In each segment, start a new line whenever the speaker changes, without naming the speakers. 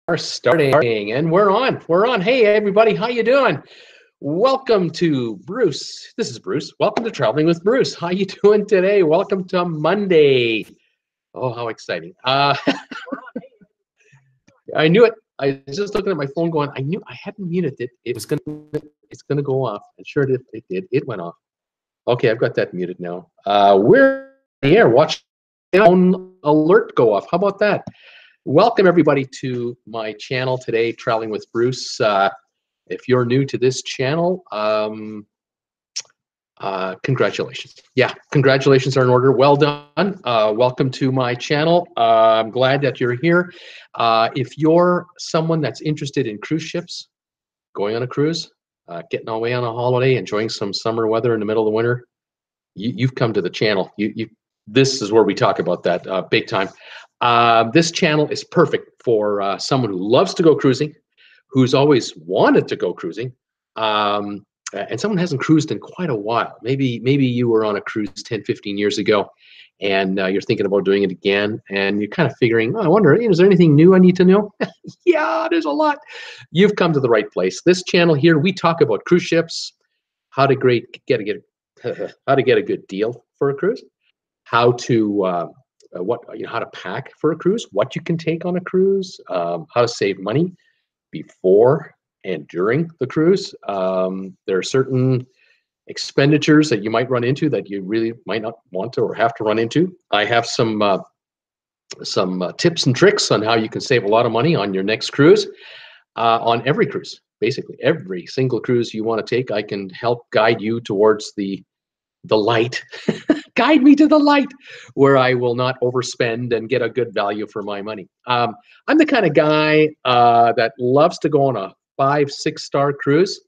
are starting and we're on. Hey everybody, how you doing? Welcome to Bruce. This is Bruce. Welcome to Traveling with Bruce. How you doing today? Welcome to Monday. Oh, how exciting. I knew it. I was just looking at my phone going, I knew I hadn't muted it. It's gonna go off. And sure it did. It went off. Okay, I've got that muted now. We're here. Watch the phone alert go off. How about that? Welcome everybody to my channel today, Traveling with Bruce. If you're new to this channel, congratulations. Yeah, congratulations are in order. Well done. Welcome to my channel. I'm glad that you're here. If you're someone that's interested in cruise ships, going on a cruise, getting away on a holiday, enjoying some summer weather in the middle of the winter, you've come to the channel. This is where we talk about that big time. This channel is perfect for someone who loves to go cruising, who's always wanted to go cruising, and someone hasn't cruised in quite a while. Maybe you were on a cruise 10, 15 years ago, and you're thinking about doing it again, and you're kind of figuring, oh, I wonder, is there anything new I need to know? Yeah, there's a lot. You've come to the right place. This channel here, we talk about cruise ships, how to get a good deal for a cruise, how to how to pack for a cruise, what you can take on a cruise, how to save money before and during the cruise. There are certain expenditures that you might run into that you really might not want to or have to run into. I have some tips and tricks on how you can save a lot of money on your next cruise, on every cruise. Basically, every single cruise you want to take, I can help guide you towards the light. Guide me to the light where I will not overspend and get a good value for my money. I'm the kind of guy that loves to go on a 5-6-star cruise,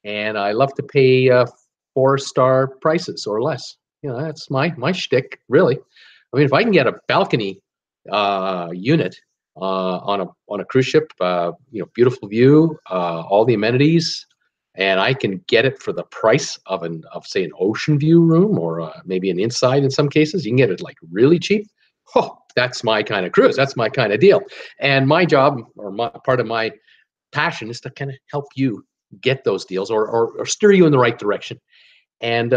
and I love to pay 4-star prices or less. You know, that's my shtick, really. I mean, if I can get a balcony unit on a cruise ship, beautiful view, all the amenities, and I can get it for the price of say an ocean view room, or maybe an inside in some cases. You can get it like really cheap. Oh, that's my kind of cruise. That's my kind of deal. And my job, or part of my passion, is to kind of help you get those deals, or steer you in the right direction. And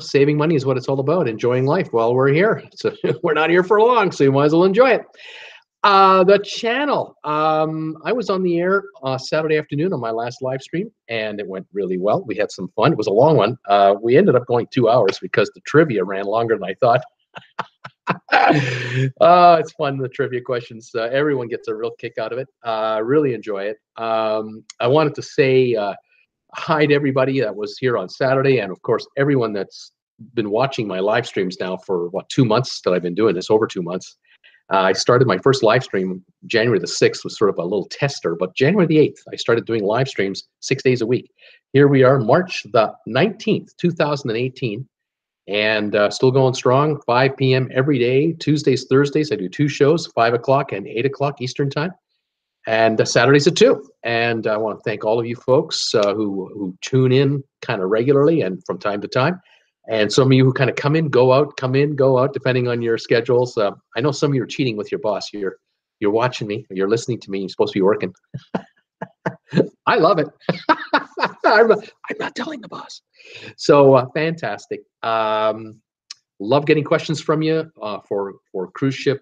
saving money is what it's all about. Enjoying life while we're here. So we're not here for long, so you might as well enjoy it. The channel. I was on the air Saturday afternoon on my last live stream, and it went really well. We had some fun. It was a long one. We ended up going 2 hours because the trivia ran longer than I thought. It's fun, the trivia questions. Everyone gets a real kick out of it. Really enjoy it. I wanted to say hi to everybody that was here on Saturday, and of course, everyone that's been watching my live streams now for, 2 months that I've been doing this, over 2 months. I started my first live stream January the 6th, was sort of a little tester, but January the 8th, I started doing live streams 6 days a week. Here we are, March the 19th, 2018, and still going strong, 5 p.m. every day, Tuesdays, Thursdays. I do 2 shows, 5 o'clock and 8 o'clock Eastern time, and Saturdays at 2. And I want to thank all of you folks who tune in kind of regularly and from time to time. And some of you who kind of come in, go out, depending on your schedules. I know some of you are cheating with your boss. You're watching me, you're listening to me. You're supposed to be working. I love it. I'm not telling the boss. So fantastic. Love getting questions from you for cruise ship,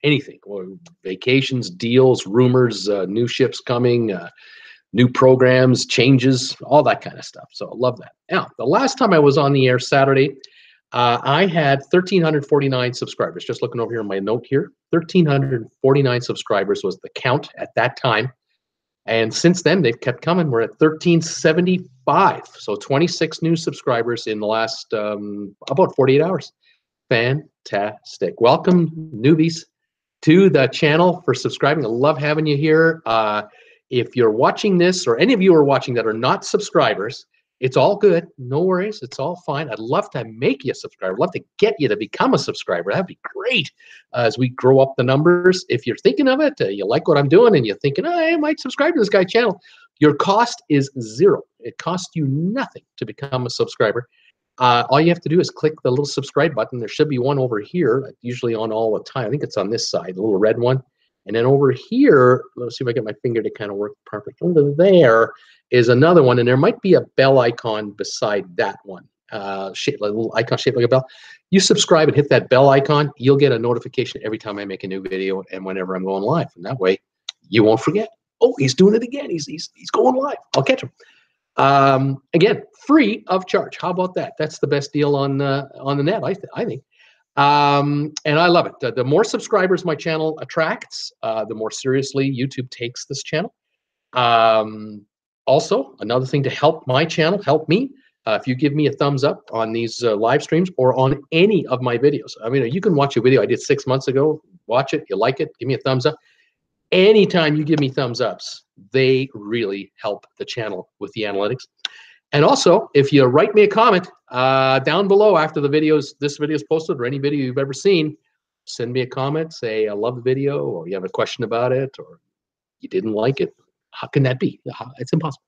anything, or vacations, deals, rumors, new ships coming. New programs, changes, all that kind of stuff. So I love that. Now, the last time I was on the air Saturday, I had 1,349 subscribers. Just looking over here on my note here, 1,349 subscribers was the count at that time. And since then, they've kept coming. We're at 1,375. So 26 new subscribers in the last about 48 hours. Fantastic. Welcome, newbies, to the channel, for subscribing. I love having you here. If you're watching this, or any of you are watching that are not subscribers, it's all good. No worries. It's all fine. I'd love to make you a subscriber. I'd love to get you to become a subscriber. That'd be great as we grow up the numbers. If you're thinking of it, you like what I'm doing, and you're thinking, oh, I might subscribe to this guy's channel, your cost is 0. It costs you nothing to become a subscriber. All you have to do is click the little subscribe button. There should be one over here, usually on all the time. I think it's on this side, the little red one. And then over here, let's see if I get my finger to kind of work perfect. Over there is another one, and there might be a bell icon beside that one. A little icon shaped like a bell. You subscribe and hit that bell icon, you'll get a notification every time I make a new video and whenever I'm going live. And that way, you won't forget. Oh, he's doing it again. He's going live. I'll catch him. Again, free of charge. How about that? That's the best deal on the net, I think. And I love it. The more subscribers my channel attracts, the more seriously YouTube takes this channel. Also, another thing to help my channel, help me, if you give me a thumbs up on these live streams or on any of my videos. I mean, you can watch a video I did 6 months ago, watch it, you like it, give me a thumbs up. Anytime you give me thumbs ups, they really help the channel with the analytics. And also, if you write me a comment down below after this video is posted, or any video you've ever seen, send me a comment, say I love the video, or you have a question about it, or you didn't like it. How can that be? It's impossible.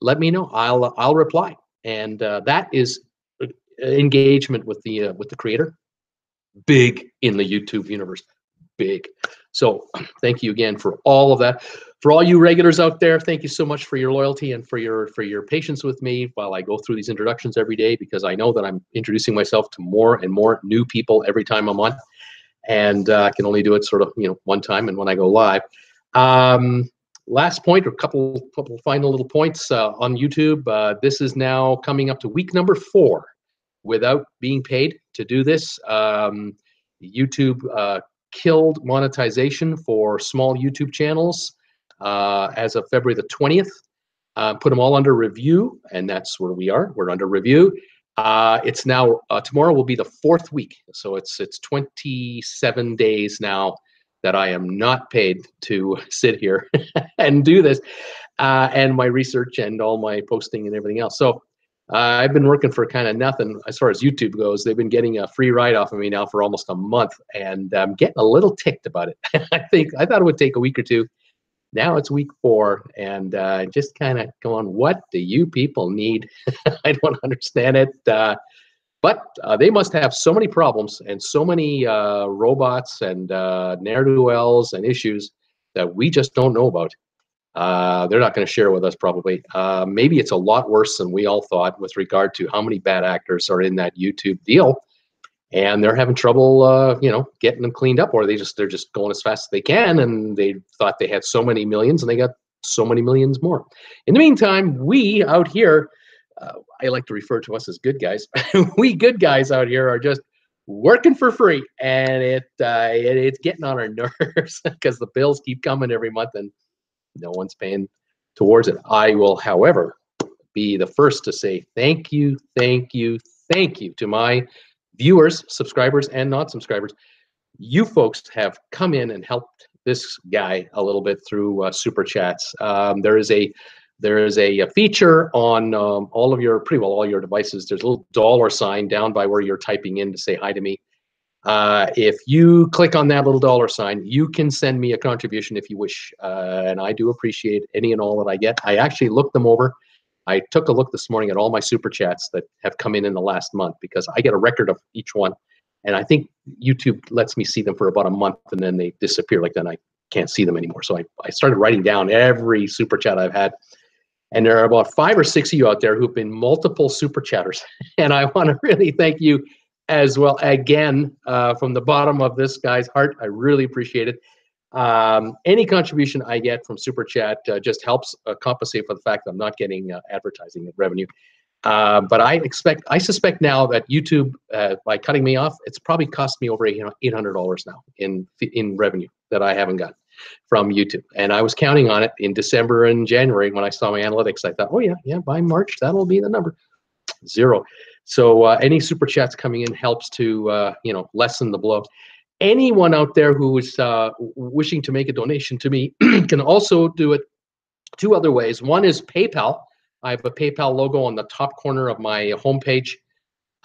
Let me know. I'll reply. And that is engagement with the creator. Big in the YouTube universe. Big. So thank you again for all of that. For all you regulars out there, thank you so much for your loyalty and for your patience with me while I go through these introductions every day, because I know that I'm introducing myself to more and more new people every time I'm on, and I can only do it sort of one time and when I go live. Last point, or couple final little points on YouTube. This is now coming up to week number 4 without being paid to do this. YouTube killed monetization for small YouTube channels as of February the 20th. Put them all under review, and that's where we are. We're under review. It's now tomorrow will be the 4th week, so it's 27 days now that I am not paid to sit here and do this, and my research and all my posting and everything else. So I've been working for kind of nothing as far as YouTube goes. They've been getting a free ride off of me now for almost a month, and I'm getting a little ticked about it. I thought it would take a week or two. Now it's week 4, and just kind of going, what do you people need? I don't understand it. But they must have so many problems and so many robots and ne'er-do-wells and issues that we just don't know about. They're not going to share with us probably. Maybe it's a lot worse than we all thought with regard to how many bad actors are in that YouTube deal, and they're having trouble, getting them cleaned up, or they're just going as fast as they can, and they thought they had so many millions, and they got so many millions more. In the meantime, we out here, I like to refer to us as good guys. We good guys out here are just working for free, and it's getting on our nerves because the bills keep coming every month, and no one's paying towards it. I will, however, be the first to say thank you to my viewers, subscribers, and non-subscribers. You folks have come in and helped this guy a little bit through super chats. There is a feature on all of your, pretty well all your devices. There's a little dollar sign down by where you're typing in to say hi to me. If you click on that little dollar sign, you can send me a contribution if you wish. And I do appreciate any and all that I get. I actually looked them over. I took a look this morning at all my super chats that have come in the last month, because I get a record of each one. And I think YouTube lets me see them for about a month, and then they disappear. Like, then I can't see them anymore. So I started writing down every super chat I've had. And there are about 5 or 6 of you out there who've been multiple super chatters. And I want to really thank you as well, again, from the bottom of this guy's heart. I really appreciate it. Any contribution I get from super chat just helps compensate for the fact that I'm not getting advertising revenue. But I suspect now that YouTube, by cutting me off, it's probably cost me over $800 now in revenue that I haven't got from YouTube. And I was counting on it in December and January when I saw my analytics. I thought, oh yeah, by March that'll be the number. 0. So any super chats coming in helps to lessen the blow. Anyone out there who is wishing to make a donation to me can also do it 2 other ways. One is PayPal. I have a PayPal logo on the top corner of my homepage.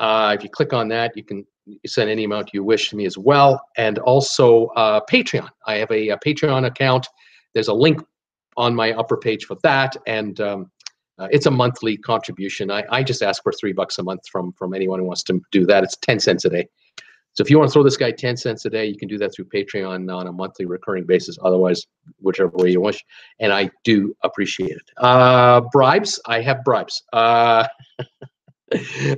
If you click on that, you can send any amount you wish to me as well. And also Patreon. I have a Patreon account. There's a link on my upper page for that. And it's a monthly contribution. I just ask for $3 a month from anyone who wants to do that. It's 10 cents a day. So if you want to throw this guy 10 cents a day, you can do that through Patreon on a monthly recurring basis. Otherwise, whichever way you wish. And I do appreciate it. Bribes. I have bribes. I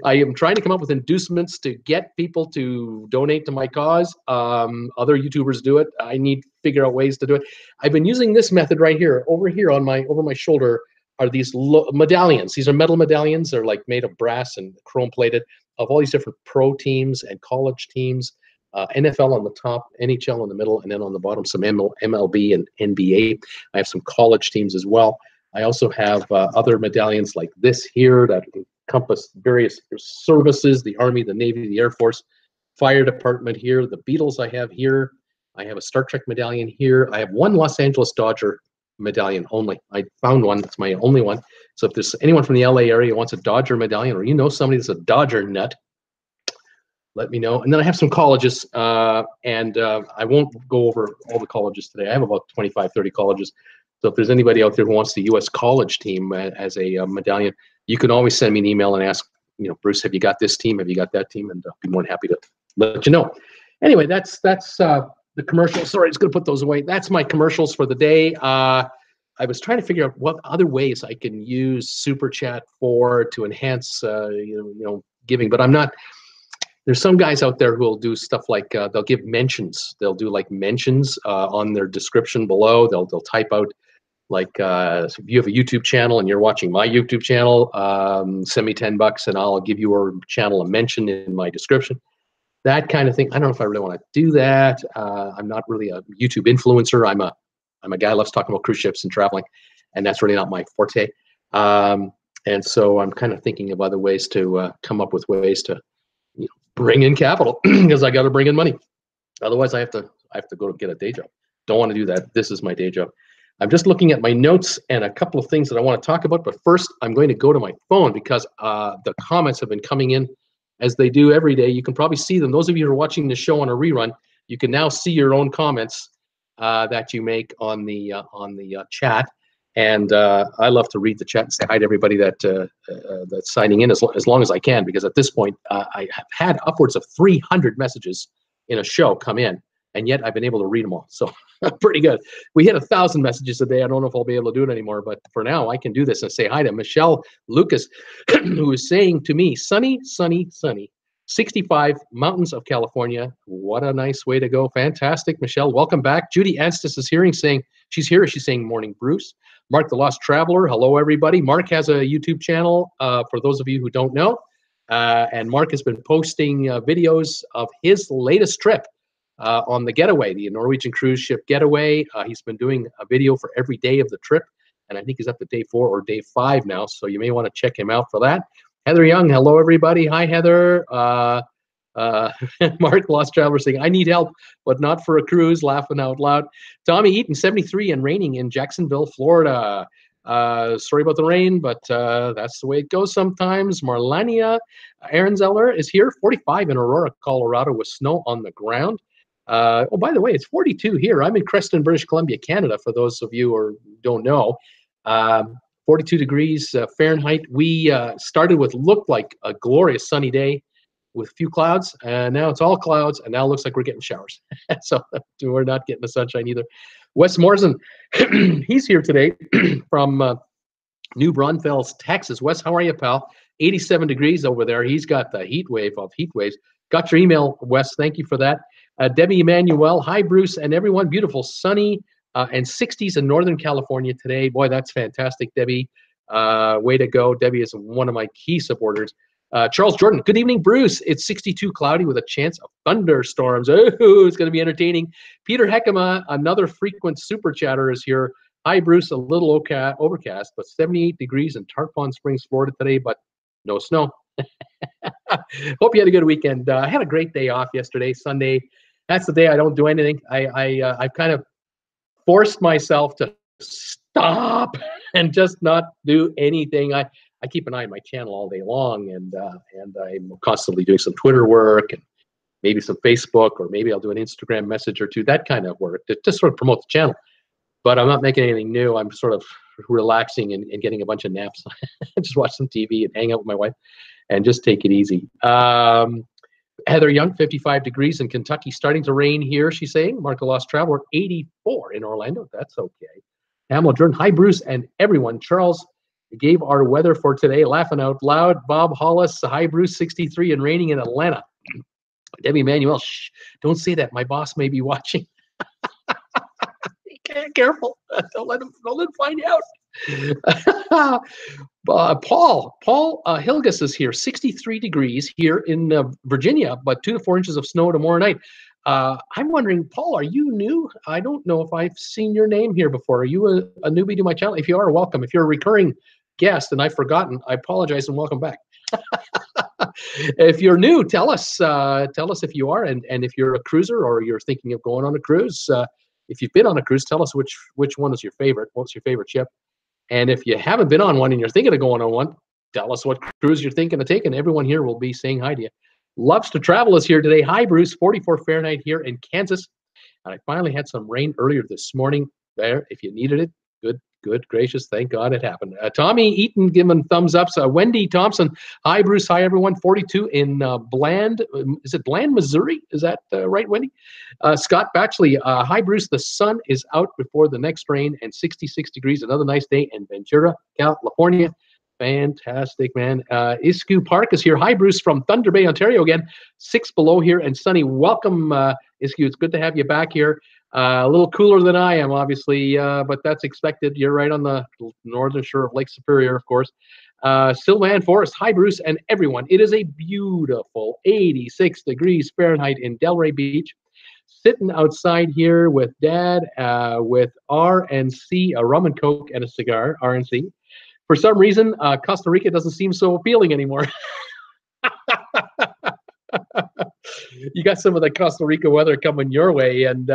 am trying to come up with inducements to get people to donate to my cause. Other YouTubers do it. I need to figure out ways to do it. I've been using this method right here. Over here on over my shoulder are these medallions. These are metal medallions. They're like made of brass and chrome plated, of all these different pro teams and college teams, NFL on the top, NHL in the middle, and then on the bottom some MLB and NBA. I have some college teams as well. I also have other medallions like this here that encompass various services: the Army, the Navy, the Air Force, Fire Department here, the Beatles I have here. I have a Star Trek medallion here. I have one Los Angeles Dodger medallion only. I found one. That's my only one. So if there's anyone from the LA area who wants a Dodger medallion, or you know somebody that's a Dodger nut, let me know. And then I have some colleges, and I won't go over all the colleges today. I have about 25, 30 colleges. So if there's anybody out there who wants the U.S. college team as a medallion, you can always send me an email and ask, Bruce, have you got this team? Have you got that team? And I'll be more than happy to let you know. Anyway, that's the commercials. Sorry, I was going to put those away. That's my commercials for the day. I was trying to figure out what other ways I can use Super Chat to enhance, giving. But I'm not. There's some guys out there who will do stuff like they'll give mentions. They'll do like mentions on their description below. They'll type out like if you have a YouTube channel and you're watching my YouTube channel, send me $10 and I'll give your channel a mention in my description. That kind of thing. I don't know if I really want to do that. I'm not really a YouTube influencer. I'm a guy who loves talking about cruise ships and traveling, and that's really not my forte. And so I'm kind of thinking of other ways to come up with ways to bring in capital because I got to bring in money. Otherwise, I have to go to get a day job. Don't want to do that. This is my day job. I'm just looking at my notes and a couple of things that I want to talk about. But first, I'm going to go to my phone because the comments have been coming in as they do every day. You can probably see them. Those of you who are watching the show on a rerun, you can now see your own comments that you make on the chat. And I love to read the chat and say hi to everybody that's signing in as long as I can, because at this point, I have had upwards of 300 messages in a show come in, and yet I've been able to read them all. So pretty good. We hit 1,000 messages a day. I don't know if I'll be able to do it anymore, but for now, I can do this and say hi to Michelle Lucas, who is saying to me, sunny, sunny, sunny, 65 mountains of California. What a nice way to go. Fantastic, Michelle. Welcome back. Judy Anstis is here saying, she's saying, morning, Bruce. Mark the Lost Traveler. Hello, everybody. Mark has a YouTube channel, for those of you who don't know. And Mark has been posting videos of his latest trip on the getaway, the Norwegian cruise ship getaway. He's been doing a video for every day of the trip, and I think he's up to day 4 or day 5 now, so you may want to check him out for that. Heather Young, hello, everybody. Hi, Heather. Mark Lost Traveler saying, I need help, but not for a cruise, laughing out loud. Tommy Eaton, 73 and raining in Jacksonville, Florida. Sorry about the rain, but that's the way it goes sometimes. Marlania Aaron Zeller is here, 45 in Aurora, Colorado, with snow on the ground. Oh, by the way, it's 42 here. I'm in Creston, British Columbia, Canada, for those of you who don't know. 42 degrees Fahrenheit. We started with looked like a glorious sunny day with a few clouds, and now it's all clouds, and now it looks like we're getting showers. So we're not getting the sunshine either. Wes Morrison, he's here today from New Braunfels, Texas. Wes, how are you, pal? 87 degrees over there. He's got the heat wave of heat waves. Got your email, Wes. Thank you for that. Debbie Emanuel, hi, Bruce, and everyone. Beautiful, sunny, and 60s in Northern California today. Boy, that's fantastic, Debbie. Way to go. Debbie is one of my key supporters. Charles Jordan, good evening, Bruce. It's 62 cloudy with a chance of thunderstorms. Oh, it's going to be entertaining. Peter Heckema, another frequent super chatter, is here. Hi, Bruce. A little overcast, but 78 degrees in Tarpon Springs, Florida today, but no snow. Hope you had a good weekend. I had a great day off yesterday, Sunday. That's the day I don't do anything. I've kind of forced myself to stop and just not do anything. I keep an eye on my channel all day long, and I'm constantly doing some Twitter work and maybe some Facebook, or maybe I'll do an Instagram message or two, that kind of work to just sort of promote the channel. But I'm not making anything new. I'm sort of relaxing and getting a bunch of naps. Just watch some TV and hang out with my wife and just take it easy. Heather Young, 55 degrees in Kentucky, starting to rain here, she's saying. Mark the Lost Traveler, 84 in Orlando. That's okay. Pamela Jordan, hi, Bruce, and everyone. Charles gave our weather for today, laughing out loud. Bob Hollis, hi, Bruce, 63 and raining in Atlanta. Debbie Manuel, shh, don't say that. My boss may be watching. Careful. Don't let him find out. Paul Hilgus is here, 63 degrees here in Virginia, but 2 to 4 inches of snow tomorrow night. I'm wondering, Paul, are you new? I don't know if I've seen your name here before. Are you a newbie to my channel? If you are, welcome. If you're a recurring guest and I've forgotten, I apologize and welcome back. If you're new, tell us if you are, and if you're a cruiser or you're thinking of going on a cruise. If you've been on a cruise, tell us which one is your favorite. What's your favorite ship? And if you haven't been on one and you're thinking of going on one, tell us what cruise you're thinking of taking. Everyone here will be saying hi to you. Loves to Travel is here today. Hi, Bruce. 44 Fahrenheit here in Kansas. And I finally had some rain earlier this morning there. If you needed it, good gracious. Thank God it happened. Tommy Eaton giving thumbs ups. Wendy Thompson. Hi, Bruce. Hi, everyone. 42 in Bland. Is it Bland, Missouri? Is that right, Wendy? Scott Batchley. Hi, Bruce. The sun is out before the next rain and 66 degrees. Another nice day in Ventura, California. Fantastic, man. Isku Park is here. Hi, Bruce, from Thunder Bay, Ontario again. 6 below here and sunny. Welcome, Isku. It's good to have you back here. A little cooler than I am, obviously, but that's expected. You're right on the northern shore of Lake Superior, of course. Sylvan Forest. Hi, Bruce, and everyone. It is a beautiful 86 degrees Fahrenheit in Delray Beach. Sitting outside here with Dad, with RNC, a rum and Coke and a cigar, RNC. For some reason, Costa Rica doesn't seem so appealing anymore. You got some of the Costa Rica weather coming your way, and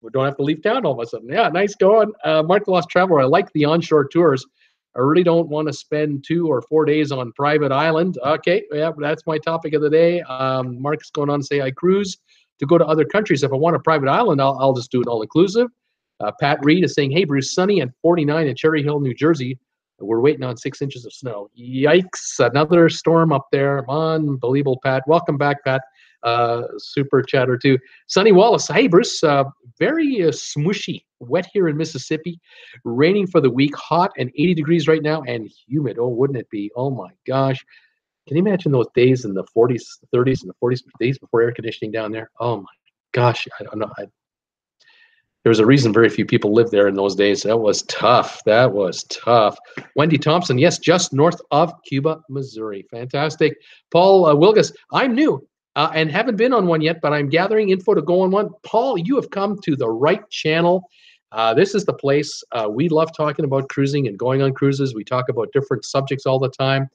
we don't have to leave town all of a sudden. Yeah, nice going. Mark the Lost Traveler, I like the onshore tours. I really don't want to spend 2 or 4 days on private island. Okay, yeah, that's my topic of the day. Mark's going on to say, I cruise to go to other countries. If I want a private island, I'll just do it all-inclusive. Pat Reed is saying, hey, Bruce, sunny and 49 in Cherry Hill, New Jersey. We're waiting on 6 inches of snow. Yikes, another storm up there. Unbelievable, Pat. Welcome back, Pat. Super chatter too. Sonny Wallace. Hey, Bruce. Very smushy, wet here in Mississippi. Raining for the week. Hot and 80 degrees right now and humid. Oh, wouldn't it be? Oh, my gosh. Can you imagine those days in the 40s, the 30s, and the 40s, days before air conditioning down there? Oh, my gosh. I don't know. There was a reason very few people lived there in those days. That was tough. That was tough. Wendy Thompson, yes, just north of Cuba, Missouri. Fantastic. Paul Wilgus, I'm new and haven't been on one yet, but I'm gathering info to go on one. Paul, you have come to the right channel. This is the place. We love talking about cruising and going on cruises. We talk about different subjects all the time.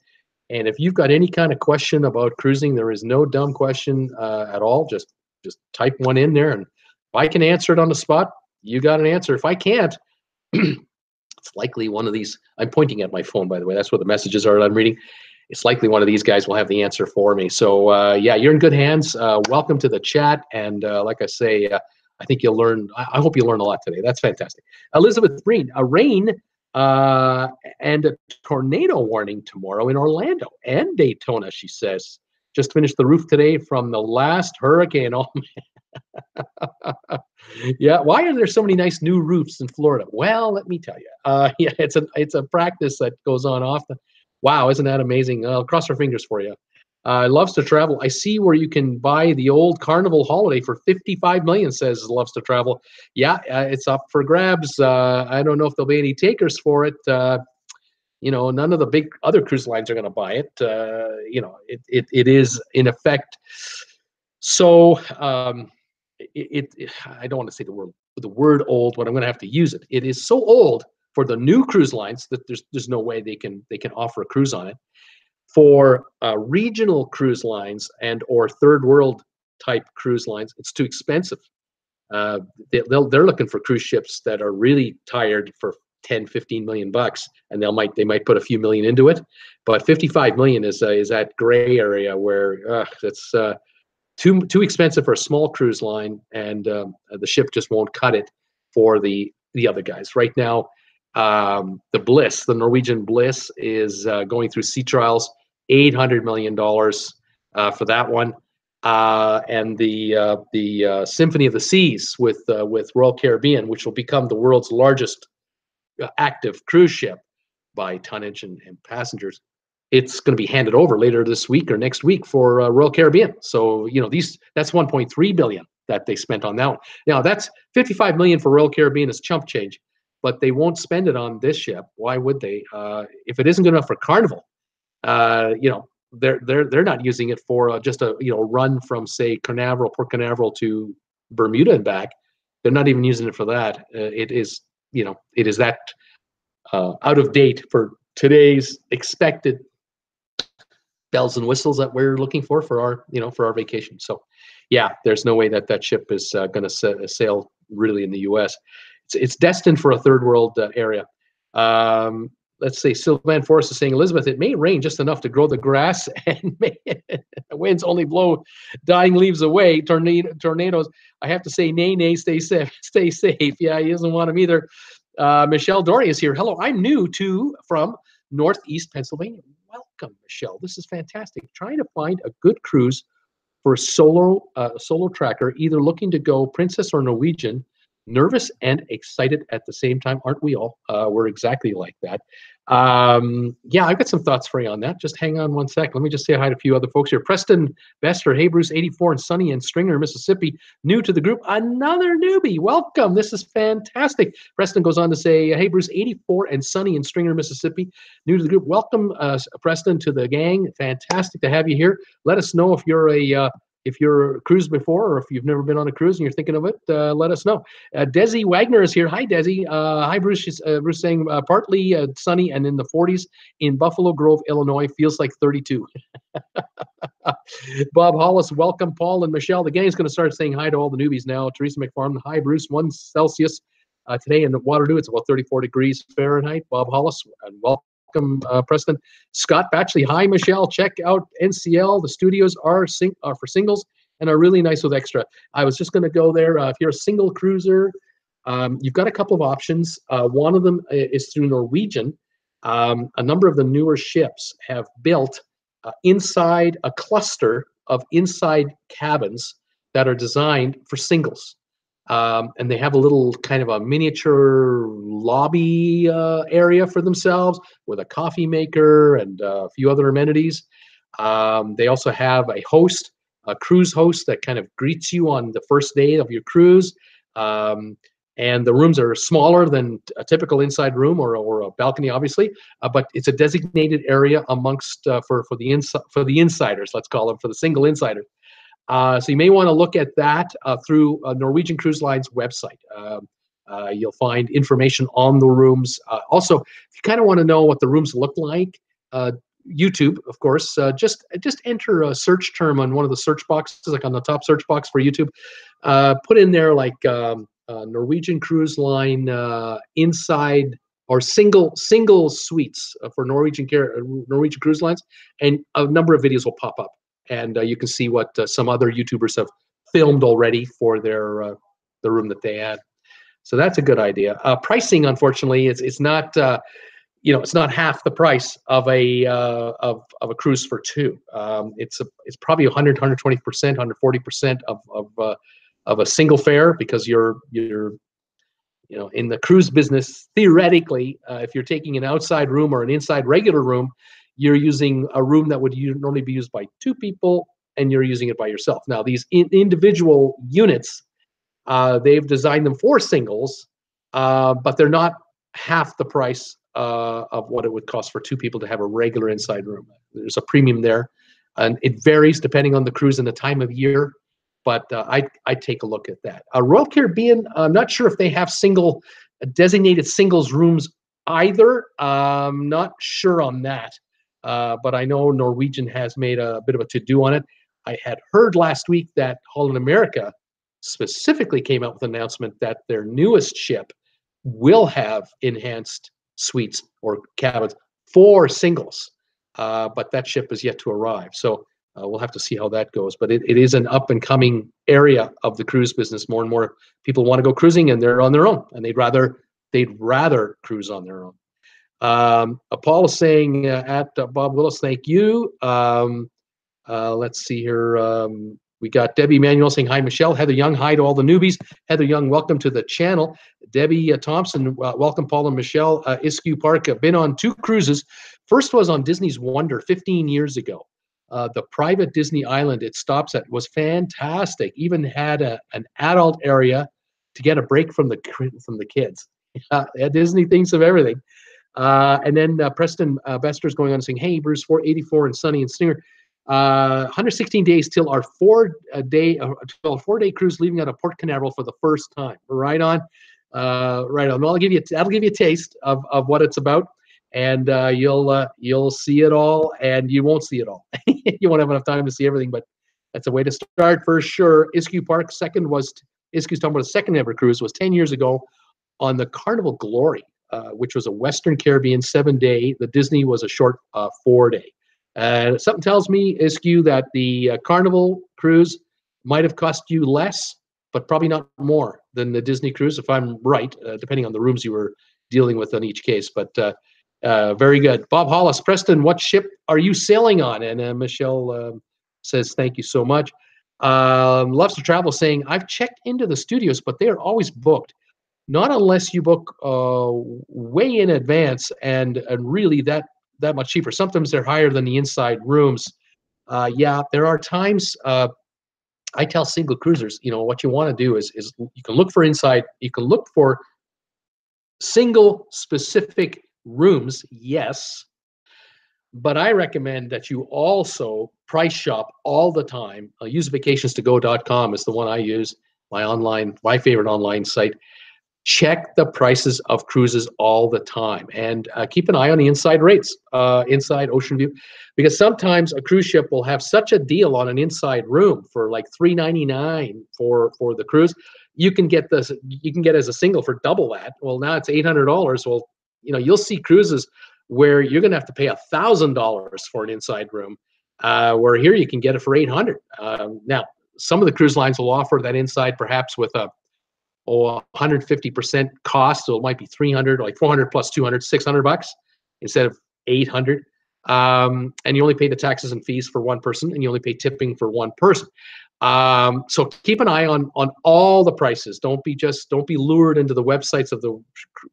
And if you've got any kind of question about cruising, there is no dumb question at all. Just type one in there, and if I can answer it on the spot, you got an answer. If I can't, it's likely one of these. I'm pointing at my phone, by the way. That's where the messages are that I'm reading. It's likely one of these guys will have the answer for me. So, yeah, you're in good hands. Welcome to the chat. And like I say, I think you'll learn. I hope you learn a lot today. That's fantastic. Elizabeth Breen, a rain and a tornado warning tomorrow in Orlando and Daytona, she says. Just finished the roof today from the last hurricane. Oh, man. Yeah, why are there so many nice new roofs in Florida? Well, let me tell you. Yeah, it's a practice that goes on often. Wow, isn't that amazing? I'll cross our fingers for you. Loves to Travel. I see where you can buy the old Carnival holiday for $55 million, says Loves to Travel. Yeah, it's up for grabs. I don't know if there'll be any takers for it. You know, none of the big other cruise lines are going to buy it. You know, it is in effect. So I don't want to say the word old, but I'm going to have to use it. It is so old for the new cruise lines that there's no way they can offer a cruise on it. For regional cruise lines and or third world type cruise lines, it's too expensive. They're looking for cruise ships that are really tired for 10, 15 million bucks, and they might put a few million into it. But 55 million is that gray area where it's too expensive for a small cruise line, and the ship just won't cut it for the other guys. Right now, the Norwegian Bliss is going through sea trials, $800 million for that one. and the Symphony of the Seas with Royal Caribbean, which will become the world's largest active cruise ship by tonnage and passengers. It's going to be handed over later this week or next week for Royal Caribbean. So that's 1.3 billion that they spent on that one. Now that's 55 million for Royal Caribbean is chump change, but they won't spend it on this ship. Why would they? If it isn't good enough for Carnival, they're not using it for just a run from say Port Canaveral to Bermuda and back. They're not even using it for that. It is that out of date for today's expected bells and whistles that we're looking for our vacation. So yeah, there's no way that ship is going to sail really in the US. It's destined for a third world area. Let's say Sylvan Forrest is saying, Elizabeth, it may rain just enough to grow the grass and winds only blow dying leaves away. Tornadoes. I have to say, nay, stay safe. Stay safe. Yeah, he doesn't want them either. Michelle Dory is here. Hello, I'm new from Northeast Pennsylvania. Welcome, Michelle. This is fantastic. Trying to find a good cruise for a solo tracker, either looking to go Princess or Norwegian. Nervous and excited at the same time, aren't we all? We're exactly like that. Yeah, I've got some thoughts for you on that. Just hang on one sec. Let me just say hi to a few other folks here. Preston Bester, hey Bruce, 84 and Sunny and Stringer, Mississippi, new to the group. Another newbie. Welcome. This is fantastic. Preston goes on to say, hey Bruce, 84 and Sunny and Stringer, Mississippi, new to the group. Welcome, Preston, to the gang. Fantastic to have you here. Let us know if you're cruised before or if you've never been on a cruise and you're thinking of it, let us know. Desi Wagner is here. Hi, Desi. Hi, Bruce. Bruce saying partly sunny and in the 40s in Buffalo Grove, Illinois. Feels like 32. Bob Hollis, welcome, Paul and Michelle. The gang's going to start saying hi to all the newbies now. Teresa McFarland, hi, Bruce. 1 Celsius today in Waterloo. It's about 34 degrees Fahrenheit. Bob Hollis, and welcome. Preston. Scott Batchley, hi Michelle. Check out NCL. The studios are for singles and are really nice with extra. I was just going to go there. If you're a single cruiser, you've got a couple of options. One of them is through Norwegian. A number of the newer ships have built inside a cluster of inside cabins that are designed for singles. And they have a little kind of a miniature lobby area for themselves with a coffee maker and a few other amenities. They also have a cruise host that kind of greets you on the first day of your cruise. And the rooms are smaller than a typical inside room or a balcony, obviously, but it's a designated area amongst for the insiders, let's call them, for the single insiders. So you may want to look at that through Norwegian Cruise Line's website. You'll find information on the rooms. Also, if you kind of want to know what the rooms look like, YouTube, of course, just enter a search term on one of the search boxes, like on the top search box for YouTube. Put in there like Norwegian Cruise Line inside or single suites for Norwegian Cruise Lines, and a number of videos will pop up. And you can see what some other YouTubers have filmed already for the room that they had. So that's a good idea. Pricing, unfortunately, it's not it's not half the price of a cruise for two. It's probably 120%, 140% of a single fare, because you're in the cruise business, theoretically, if you're taking an outside room or an inside regular room, you're using a room that would normally be used by two people, and you're using it by yourself. Now, these individual units, they've designed them for singles, but they're not half the price of what it would cost for two people to have a regular inside room. There's a premium there, and it varies depending on the cruise and the time of year, but I'd take a look at that. Royal Caribbean, I'm not sure if they have designated singles rooms either. I'm not sure on that. But I know Norwegian has made a bit of a to-do on it. I had heard last week that Holland America specifically came out with an announcement that their newest ship will have enhanced suites or cabins for singles. But that ship is yet to arrive. So we'll have to see how that goes. But it is an up-and-coming area of the cruise business. More and more people want to go cruising, and they're on their own, and they'd rather cruise on their own. Paul is saying at Bob Willis, thank you. Let's see here. We got Debbie Manuel saying hi, Michelle. Heather Young, hi to all the newbies. Heather Young, welcome to the channel. Debbie Thompson, welcome, Paul and Michelle. Iskew Park, been on 2 cruises. First was on Disney's Wonder 15 years ago. The private Disney island it stops at was fantastic. Even had an adult area to get a break from the kids. Disney thinks of everything. And then Preston Bester's going on saying, hey, Bruce, 484 and Sunny and Stinger. 116 days till our 4-day cruise leaving out of Port Canaveral for the first time. Right on. Right on. Well, that'll give you a taste of what it's about. And you'll see it all, and you won't see it all. You won't have enough time to see everything, but that's a way to start for sure. Iskew Park, Iskew's talking about a second ever cruise was 10 years ago on the Carnival Glory, which was a Western Caribbean 7-day. The Disney was a short 4-day. Something tells me, Iskew, that the Carnival cruise might have cost you less, but probably not more than the Disney cruise, if I'm right, depending on the rooms you were dealing with on each case. But very good. Bob Hollis, Preston, what ship are you sailing on? And Michelle says, thank you so much. Loves to Travel saying, I've checked into the studios, but they are always booked. Not unless you book way in advance and really that much cheaper. Sometimes they're higher than the inside rooms. Yeah, there are times I tell single cruisers, what you want to do is you can look for inside, you can look for single specific rooms, yes, but I recommend that you also price shop all the time. Use vacationstogo.com is the one I use, my favorite online site. Check the prices of cruises all the time, and keep an eye on the inside rates, inside Ocean View, because sometimes a cruise ship will have such a deal on an inside room for like $399 for the cruise. You can get as a single for double that. Well, now it's $800. Well, you'll see cruises where you're going to have to pay $1,000 for an inside room, where here you can get it for $800. Now, some of the cruise lines will offer that inside perhaps with a 150% cost, so it might be $300, like $400 plus $200, $600 instead of $800. And you only pay the taxes and fees for one person, and you only pay tipping for one person. So keep an eye on all the prices. Don't be lured into the websites of the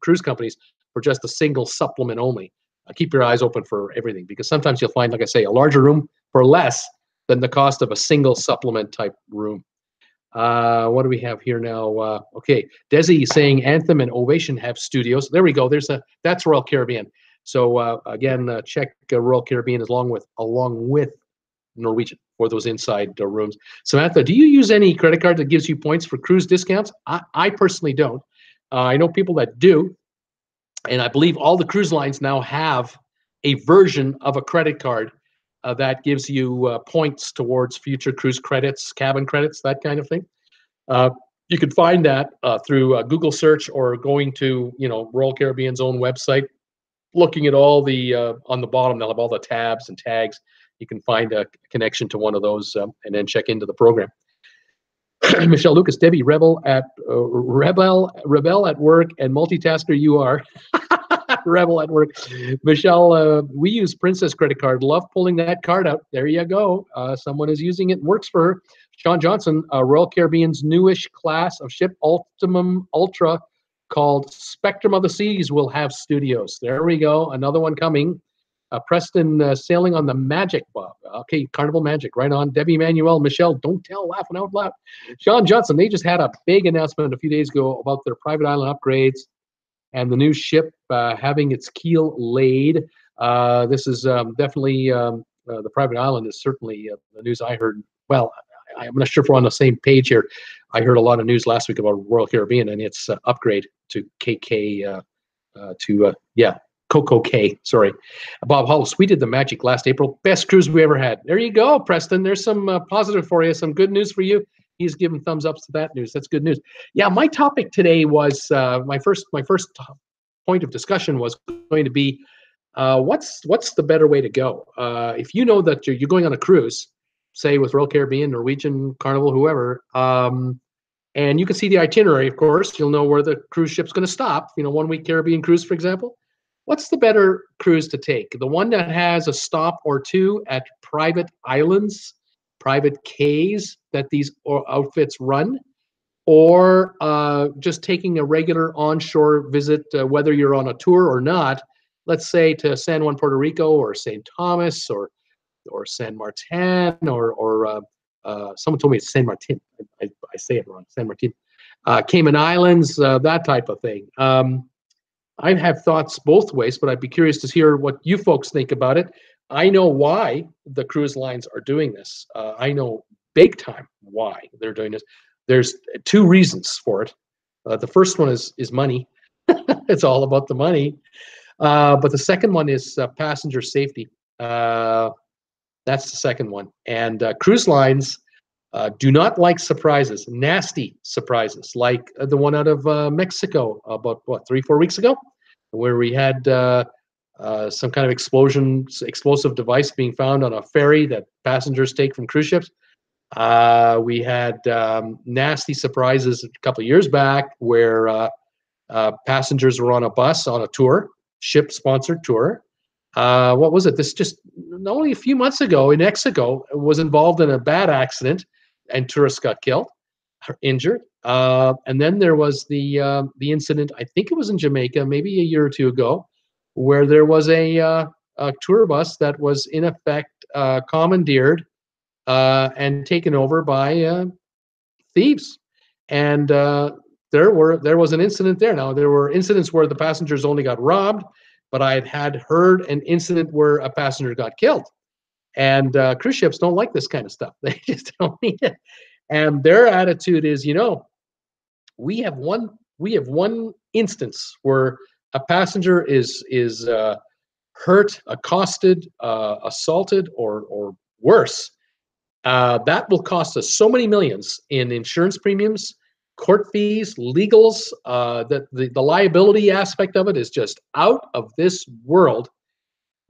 cruise companies for just a single supplement only. Keep your eyes open for everything, because sometimes you'll find, like I say, a larger room for less than the cost of a single supplement type room. What do we have here now? Okay, Desi saying Anthem and Ovation have studios. There we go. That's Royal Caribbean. So again, check Royal Caribbean along with Norwegian for those inside rooms. Samantha, do you use any credit card that gives you points for cruise discounts? I personally don't. I know people that do, and I believe all the cruise lines now have a version of a credit card that gives you points towards future cruise credits, cabin credits, that kind of thing. You can find that through Google search or going to Royal Caribbean's own website, looking at all the on the bottom. They'll have all the tabs and tags. You can find a connection to one of those and then check into the program. Michelle Lucas, Debbie, rebel at work and multitasker you are. Rebel at work. Michelle, we use Princess credit card. Love pulling that card out. There you go. Someone is using it. Works for her. Sean Johnson, Royal Caribbean's newish class of ship, Ultimum Ultra, called Spectrum of the Seas, will have studios. There we go. Another one coming. Preston sailing on the Magic, Bob. Okay, Carnival Magic, right on. Debbie Manuel, Michelle, don't tell, laughing out loud. Sean Johnson, they just had a big announcement a few days ago about their private island upgrades and the new ship having its keel laid. This is definitely, the private island is certainly the news I heard. Well, I'm not sure if we're on the same page here. I heard a lot of news last week about Royal Caribbean and its upgrade to Coco K, sorry. Bob Hollis, we did the Magic last April. Best cruise we ever had. There you go, Preston. There's some positive for you, some good news for you. He's giving thumbs ups to that news. That's good news. Yeah, my topic today was, my first point of discussion was going to be, what's the better way to go? If you know that you're going on a cruise, say with Royal Caribbean, Norwegian, Carnival, whoever, and you can see the itinerary, of course, you'll know where the cruise ship's going to stop, 1 week Caribbean cruise, for example. What's the better cruise to take? The one that has a stop or two at private islands private cays that these outfits run, or just taking a regular onshore visit, whether you're on a tour or not, let's say to San Juan, Puerto Rico, or St. Thomas, or San Martin, or someone told me it's San Martin. I say it wrong, San Martin. Cayman Islands, that type of thing. I have thoughts both ways, but I'd be curious to hear what you folks think about it. I know why the cruise lines are doing this. I know big time why they're doing this. There's two reasons for it. The first one is money. It's all about the money. But the second one is passenger safety. That's the second one. And cruise lines do not like surprises, nasty surprises, like the one out of Mexico about, 3-4 weeks ago, where we had some kind of explosive device being found on a ferry that passengers take from cruise ships. We had nasty surprises a couple of years back where passengers were on a bus on a tour, ship-sponsored tour. What was it? This just only a few months ago in Mexico was involved in a bad accident, and tourists got killed, or injured. And then there was the incident. I think it was in Jamaica, maybe a year or two ago, where there was a tour bus that was in effect commandeered and taken over by thieves. And there was an incident there. Now, there were incidents where the passengers only got robbed, but I had heard an incident where a passenger got killed. And cruise ships don't like this kind of stuff. They just don't need it. And their attitude is, we have one instance where a passenger is hurt, accosted, assaulted, or worse. That will cost us so many millions in insurance premiums, court fees, legals. That the liability aspect of it is just out of this world.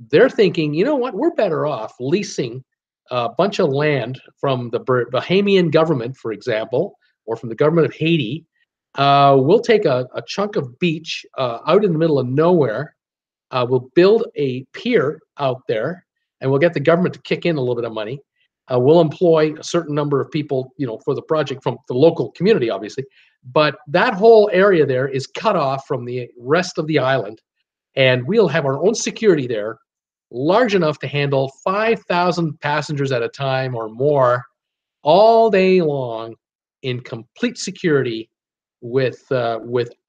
They're thinking, you know what, we're better off leasing a bunch of land from the Bahamian government, for example, or from the government of Haiti. We'll take a chunk of beach out in the middle of nowhere. We'll build a pier out there, and we'll get the government to kick in a little bit of money. We'll employ a certain number of people, for the project from the local community, obviously. But that whole area there is cut off from the rest of the island, and we'll have our own security there, large enough to handle 5,000 passengers at a time or more, all day long, in complete security, with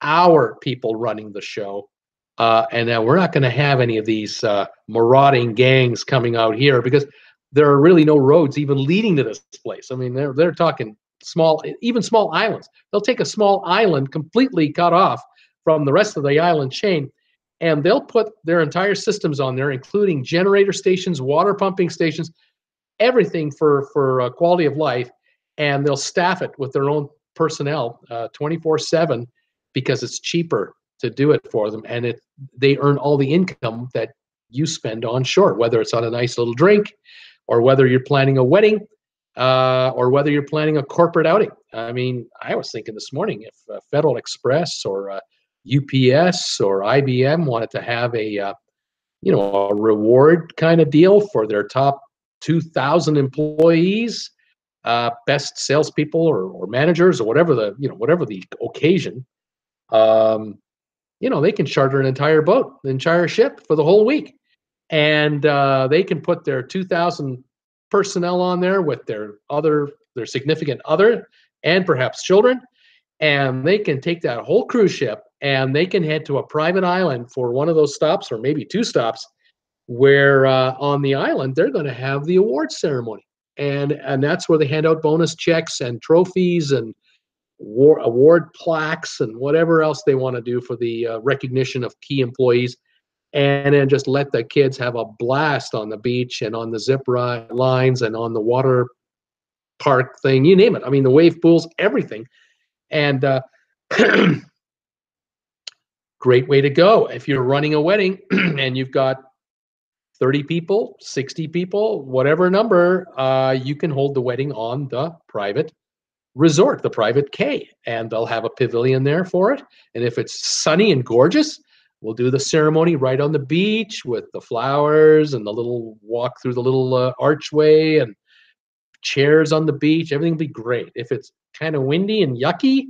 our people running the show. And now we're not going to have any of these marauding gangs coming out here, because there are really no roads even leading to this place. I mean, they're talking even small islands. They'll take a small island completely cut off from the rest of the island chain, and they'll put their entire systems on there, including generator stations, water pumping stations, everything for quality of life, and they'll staff it with their own personnel 24/7, because it's cheaper to do it for them, and they earn all the income that you spend on shore, whether it's on a nice little drink, or whether you're planning a wedding, or whether you're planning a corporate outing. I mean, I was thinking this morning, if Federal Express or UPS or IBM wanted to have a reward kind of deal for their top 2,000 employees, best salespeople or managers, or whatever the occasion, they can charter an entire boat, the entire ship for the whole week. And they can put their 2,000 personnel on there with their significant other, and perhaps children, and they can take that whole cruise ship and they can head to a private island for one of those stops, or maybe two stops, where on the island they're going to have the award ceremony, and that's where they hand out bonus checks and trophies and award plaques and whatever else they want to do for the recognition of key employees. And then just let the kids have a blast on the beach and on the zip lines and on the water park thing, you name it. I mean, the wave pools, everything. And great way to go. If you're running a wedding and you've got 30 people, 60 people, whatever number, you can hold the wedding on the private resort, the private cay, and they'll have a pavilion there for it. And if it's sunny and gorgeous, we'll do the ceremony right on the beach with the flowers and the little walk through the little archway, and chairs on the beach. Everything will be great. If it's kind of windy and yucky,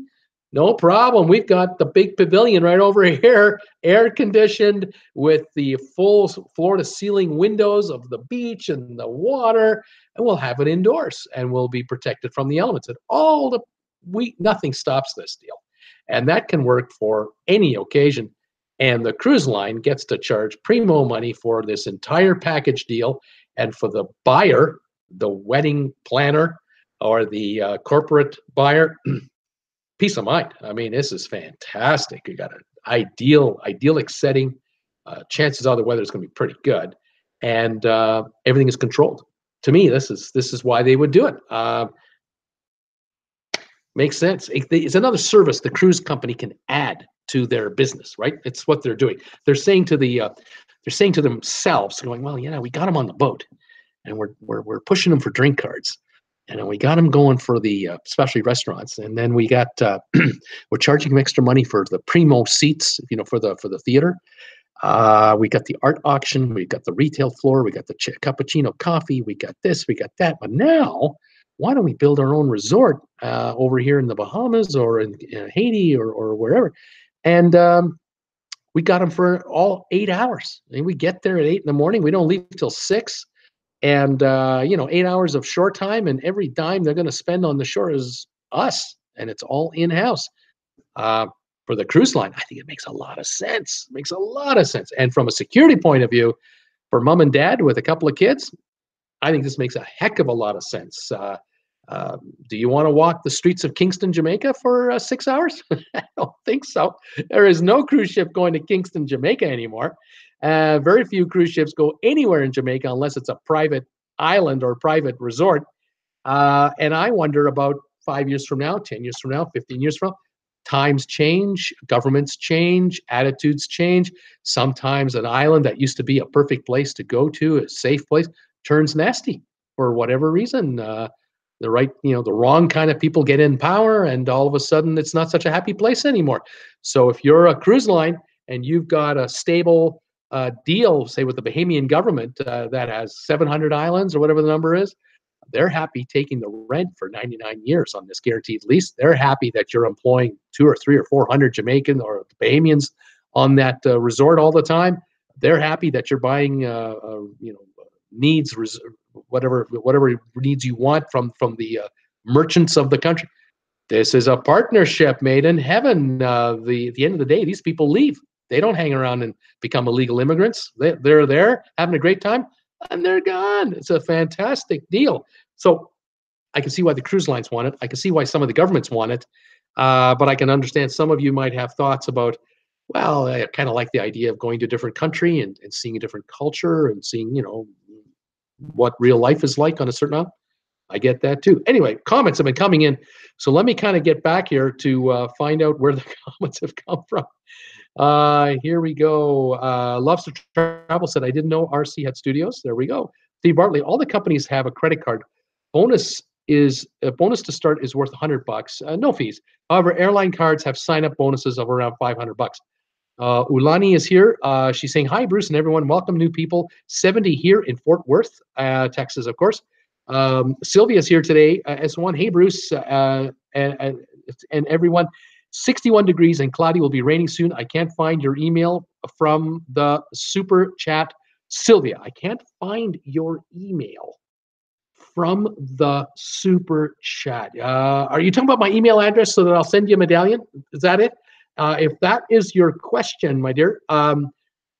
no problem. We've got the big pavilion right over here, air conditioned with the full floor to ceiling windows of the beach and the water, and we'll have it indoors and we'll be protected from the elements. And nothing stops this deal. And that can work for any occasion. And the cruise line gets to charge primo money for this entire package deal. And for the buyer, the wedding planner or the corporate buyer, peace of mind. I mean, this is fantastic. You got an idyllic setting. Chances are the weather is going to be pretty good, and everything is controlled. To me, this is why they would do it. Makes sense. It's another service the cruise company can add to their business, right? It's what they're doing. They're saying to themselves, going, well, we got them on the boat, and we're pushing them for drink cards. And we got them going for the specialty restaurants, and then we got we're charging them extra money for the primo seats, for the theater. We got the art auction, we got the retail floor, we got the cappuccino coffee, we got this, we got that. But now, why don't we build our own resort over here in the Bahamas or in Haiti or wherever? And we got them for all 8 hours. And we get there at 8 in the morning. We don't leave till 6. And, 8 hours of shore time, and every dime they're going to spend on the shore is us, and it's all in-house. For the cruise line, I think it makes a lot of sense. And from a security point of view, for mom and dad with a couple of kids, I think this makes a heck of a lot of sense. Do you want to walk the streets of Kingston, Jamaica for 6 hours? I don't think so. There is no cruise ship going to Kingston, Jamaica anymore. Very few cruise ships go anywhere in Jamaica unless it's a private island or private resort. And I wonder about 5 years from now, 10 years from now, 15 years from now, times change, governments change, attitudes change. Sometimes an island that used to be a perfect place to go to, a safe place, turns nasty for whatever reason. The wrong kind of people get in power, and all of a sudden it's not such a happy place anymore. So if you're a cruise line and you've got a stable deal, say with the Bahamian government that has 700 islands or whatever the number is, they're happy taking the rent for 99 years on this guaranteed lease. They're happy that you're employing 200 or 300 or 400 Jamaican or Bahamians on that resort all the time. They're happy that you're buying, whatever needs you want from the merchants of the country. This is a partnership made in heaven. At the end of the day, these people leave. They don't hang around and become illegal immigrants. They're there having a great time, and they're gone. It's a fantastic deal. So I can see why the cruise lines want it. I can see why some of the governments want it. But I can understand some of you might have thoughts about, well, I kind of like the idea of going to a different country and seeing a different culture and seeing, what real life is like on a certain island. I get that too. Anyway, comments have been coming in. So let me kind of get back here to find out where the comments have come from. Here we go. Loves to Travel said, I didn't know RC had studios. There we go. Steve Bartley, all the companies have a credit card. Bonus to start is worth $100. No fees. However, airline cards have sign-up bonuses of around $500. Ulani is here. She's saying, hi, Bruce and everyone. Welcome, new people. 70 here in Fort Worth, Texas, of course. Sylvia's here today. S1, hey, Bruce, and everyone. 61 degrees and cloudy, will be raining soon. I can't find your email from the super chat. Sylvia, I can't find your email from the super chat. Are you talking about my email address so that I'll send you a medallion? Is that it? If that is your question, my dear,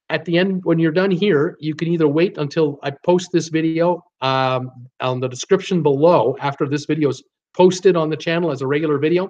at the end, when you're done here, you can either wait until I post this video on the description below. After this video is posted on the channel as a regular video,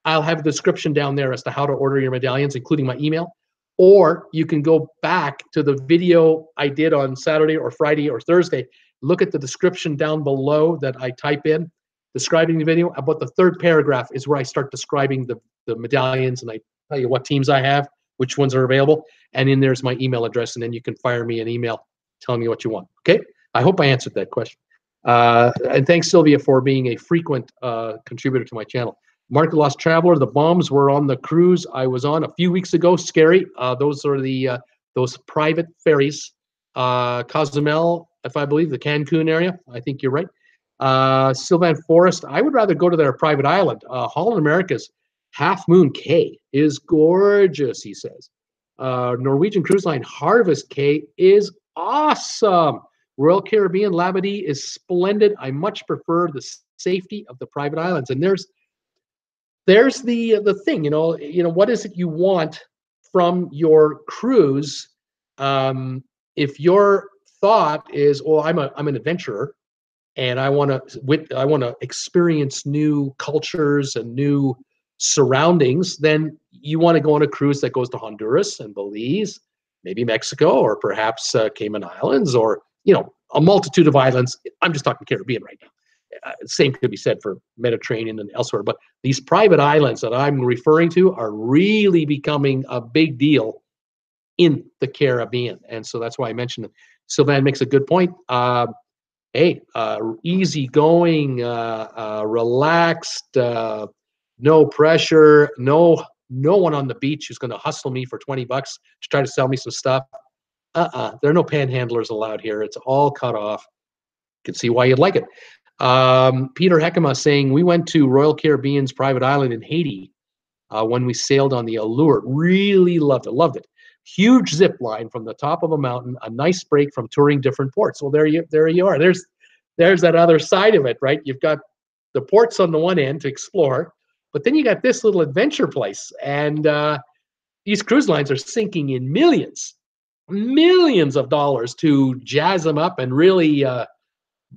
I'll have a description down there as to how to order your medallions, including my email. Or you can go back to the video I did on Saturday or Friday or Thursday. Look at the description down below that I type in, describing the video. About the third paragraph is where I start describing the medallions, and I tell you what teams I have, which ones are available, and in there's my email address, and then you can fire me an email telling me what you want. Okay? I hope I answered that question. And thanks, Sylvia, for being a frequent contributor to my channel. Mark the Lost Traveler, the bombs were on the cruise I was on a few weeks ago. Scary. Those are those private ferries. Cozumel, if I believe, the Cancun area. I think you're right. Sylvan Forest, I would rather go to their private island. Holland America's Half Moon Cay is gorgeous, he says. Norwegian Cruise Line Harvest Cay is awesome. Royal Caribbean Labadee is splendid. I much prefer the safety of the private islands. And there's the thing, what is it you want from your cruise? If your thought is, well, I'm an adventurer, and I want to experience new cultures and new surroundings, then you want to go on a cruise that goes to Honduras and Belize, maybe Mexico, or perhaps Cayman Islands, or a multitude of islands. I'm just talking Caribbean right now. Same could be said for Mediterranean and elsewhere. But these private islands that I'm referring to are really becoming a big deal in the Caribbean, and so that's why I mentioned it. Sylvan makes a good point. Easygoing, relaxed, no pressure, no one on the beach who's going to hustle me for $20 to try to sell me some stuff. There are no panhandlers allowed here. It's all cut off. You can see why you'd like it. Peter Heckema saying, we went to Royal Caribbean's private island in Haiti when we sailed on the Allure. Really loved it. Huge zip line from the top of a mountain, a nice break from touring different ports. Well, there you are. There's that other side of it, right? You've got the ports on the one end to explore, but then you got this little adventure place. And these cruise lines are sinking in millions of dollars to jazz them up and really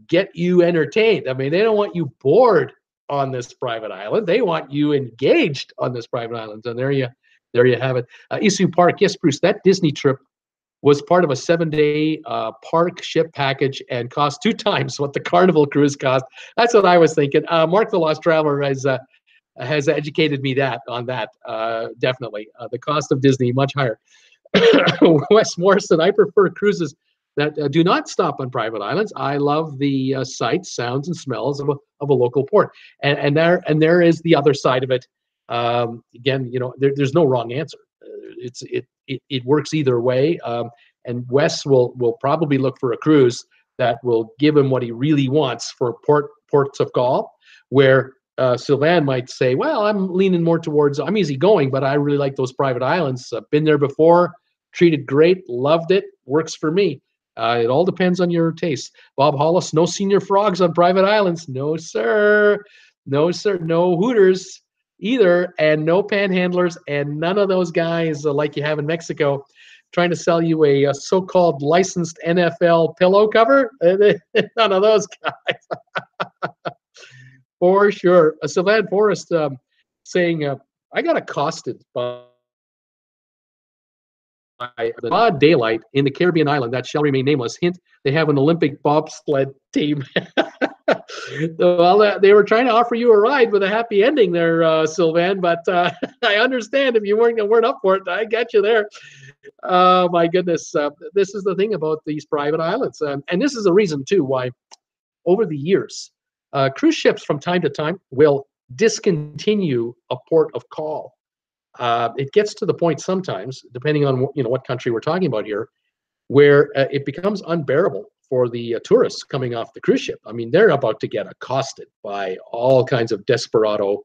get you entertained. I mean, they don't want you bored on this private island. They want you engaged on this private island. And there you have it. Isu Park, yes, Bruce, that Disney trip was part of a 7-day park ship package and cost 2 times what the Carnival cruise cost. That's what I was thinking. Mark the Lost Traveler has educated me on that, definitely. The cost of Disney, much higher. Wes Morrison, I prefer cruises that do not stop on private islands. I love the sights, sounds, and smells of a local port. And there is the other side of it. Again, there's no wrong answer. It works either way. And Wes will probably look for a cruise that will give him what he really wants for ports of call, where Sylvan might say, well, I'm leaning more towards, I'm easygoing, but I really like those private islands. I've been there before, treated great, loved it, works for me. It all depends on your taste. Bob Hollis, no senior frogs on private islands. No, sir. No, sir. No Hooters either, and no panhandlers, and none of those guys like you have in Mexico trying to sell you a so-called licensed NFL pillow cover. None of those guys. For sure. Sylvan Forrest saying, I got accosted by the broad daylight in the Caribbean island that shall remain nameless. Hint, they have an Olympic bobsled team. Well, they were trying to offer you a ride with a happy ending there, Sylvan, but I understand if you weren't up for it. I got you there. Oh, my goodness. This is the thing about these private islands. And this is the reason, too, why over the years, cruise ships from time to time will discontinue a port of call. It gets to the point sometimes, depending on what country we're talking about here, where it becomes unbearable for the tourists coming off the cruise ship. I mean, they're about to get accosted by all kinds of desperado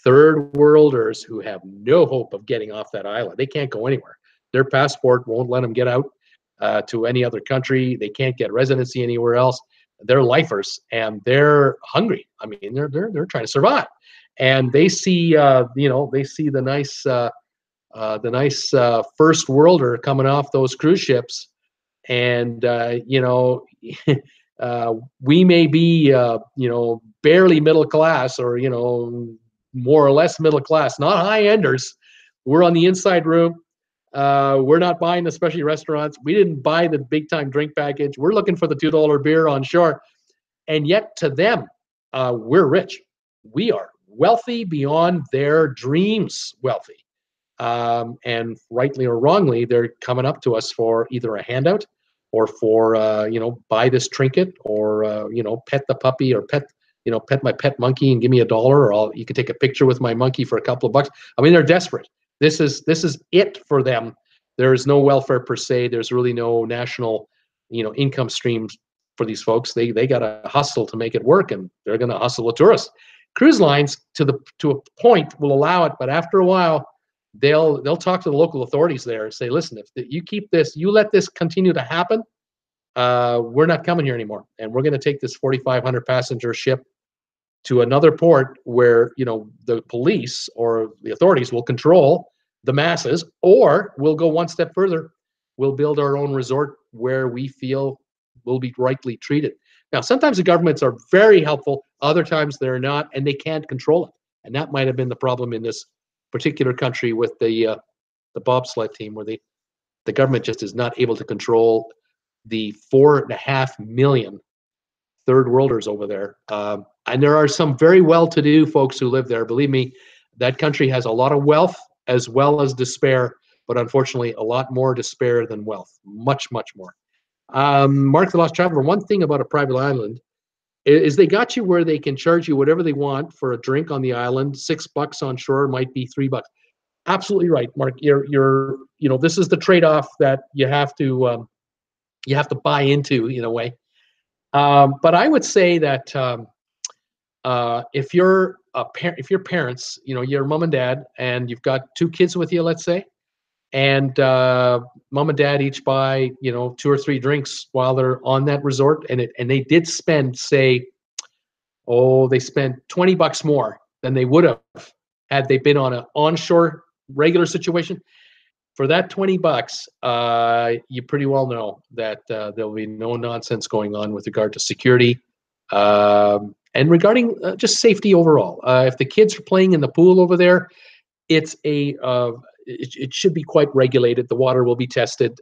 third worlders who have no hope of getting off that island. They can't go anywhere. Their passport won't let them get out to any other country. They can't get residency anywhere else. They're lifers and they're hungry. I mean, they're trying to survive. And they see, the nice first worlder coming off those cruise ships, and we may be, barely middle class, or more or less middle class, not high enders. We're on the inside room. We're not buying the specialty restaurants. We didn't buy the big time drink package. We're looking for the $2 beer on shore, and yet to them, we're rich. We are wealthy beyond their dreams wealthy. And rightly or wrongly, they're coming up to us for either a handout or for, buy this trinket, or, pet the puppy, or pet my pet monkey and give me $1, or you can take a picture with my monkey for a couple of bucks. I mean, they're desperate. This is it for them. There is no welfare per se. There's really no national, income streams for these folks. They got to hustle to make it work, and they're going to hustle with tourists. Cruise lines to a point will allow it, but after a while, they'll talk to the local authorities there and say, listen, if you keep this, you let this continue to happen, we're not coming here anymore, and we're going to take this 4,500 passenger ship to another port where, you know, the police or the authorities will control the masses, or we'll go one step further. We'll build our own resort where we feel will be rightly treated. Now, sometimes the governments are very helpful, other times they're not, and they can't control it. And that might have been the problem in this particular country with the bobsled team, where the government just is not able to control the 4.5 million third worlders over there. And there are some very well-to-do folks who live there. Believe me, that country has a lot of wealth as well as despair, but unfortunately a lot more despair than wealth, much, much more. Mark the Lost Traveler, one thing about a private island is they got you where they can charge you whatever they want for a drink on the island. $6 on shore might be $3. Absolutely right, Mark. This is the trade-off that you have to buy into in a way. But I would say that if you're parents, you know, your mom and dad, and you've got 2 kids with you, let's say, and mom and dad each buy, you know, 2 or 3 drinks while they're on that resort, and they did spend, say, they spent $20 more than they would have had they been on an onshore regular situation. For that $20, you pretty well know that there'll be no nonsense going on with regard to security and regarding just safety overall. If the kids are playing in the pool over there, it's it should be quite regulated. The water will be tested.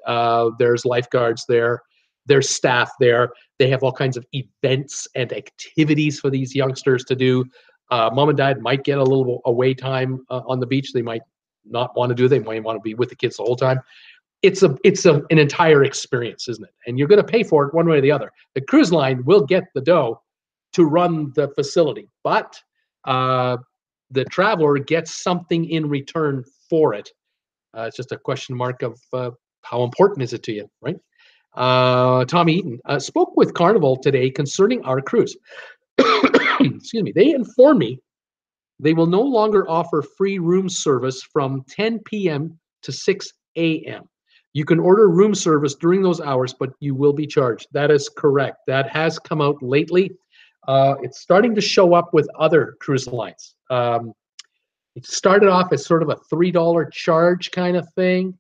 There's lifeguards there. There's staff there. They have all kinds of events and activities for these youngsters to do. Mom and dad might get a little away time on the beach. They might not want to do. They might want to be with the kids the whole time. It's an entire experience, isn't it? And you're going to pay for it one way or the other. The cruise line will get the dough to run the facility, but the traveler gets something in return for it. It's just a question mark of how important is it to you, right? Tommy Eaton spoke with Carnival today concerning our cruise. Excuse me. They informed me they will no longer offer free room service from 10 p.m. to 6 a.m. You can order room service during those hours, but you will be charged. That is correct. That has come out lately. It's starting to show up with other cruise lines. It started off as sort of a $3 charge kind of thing.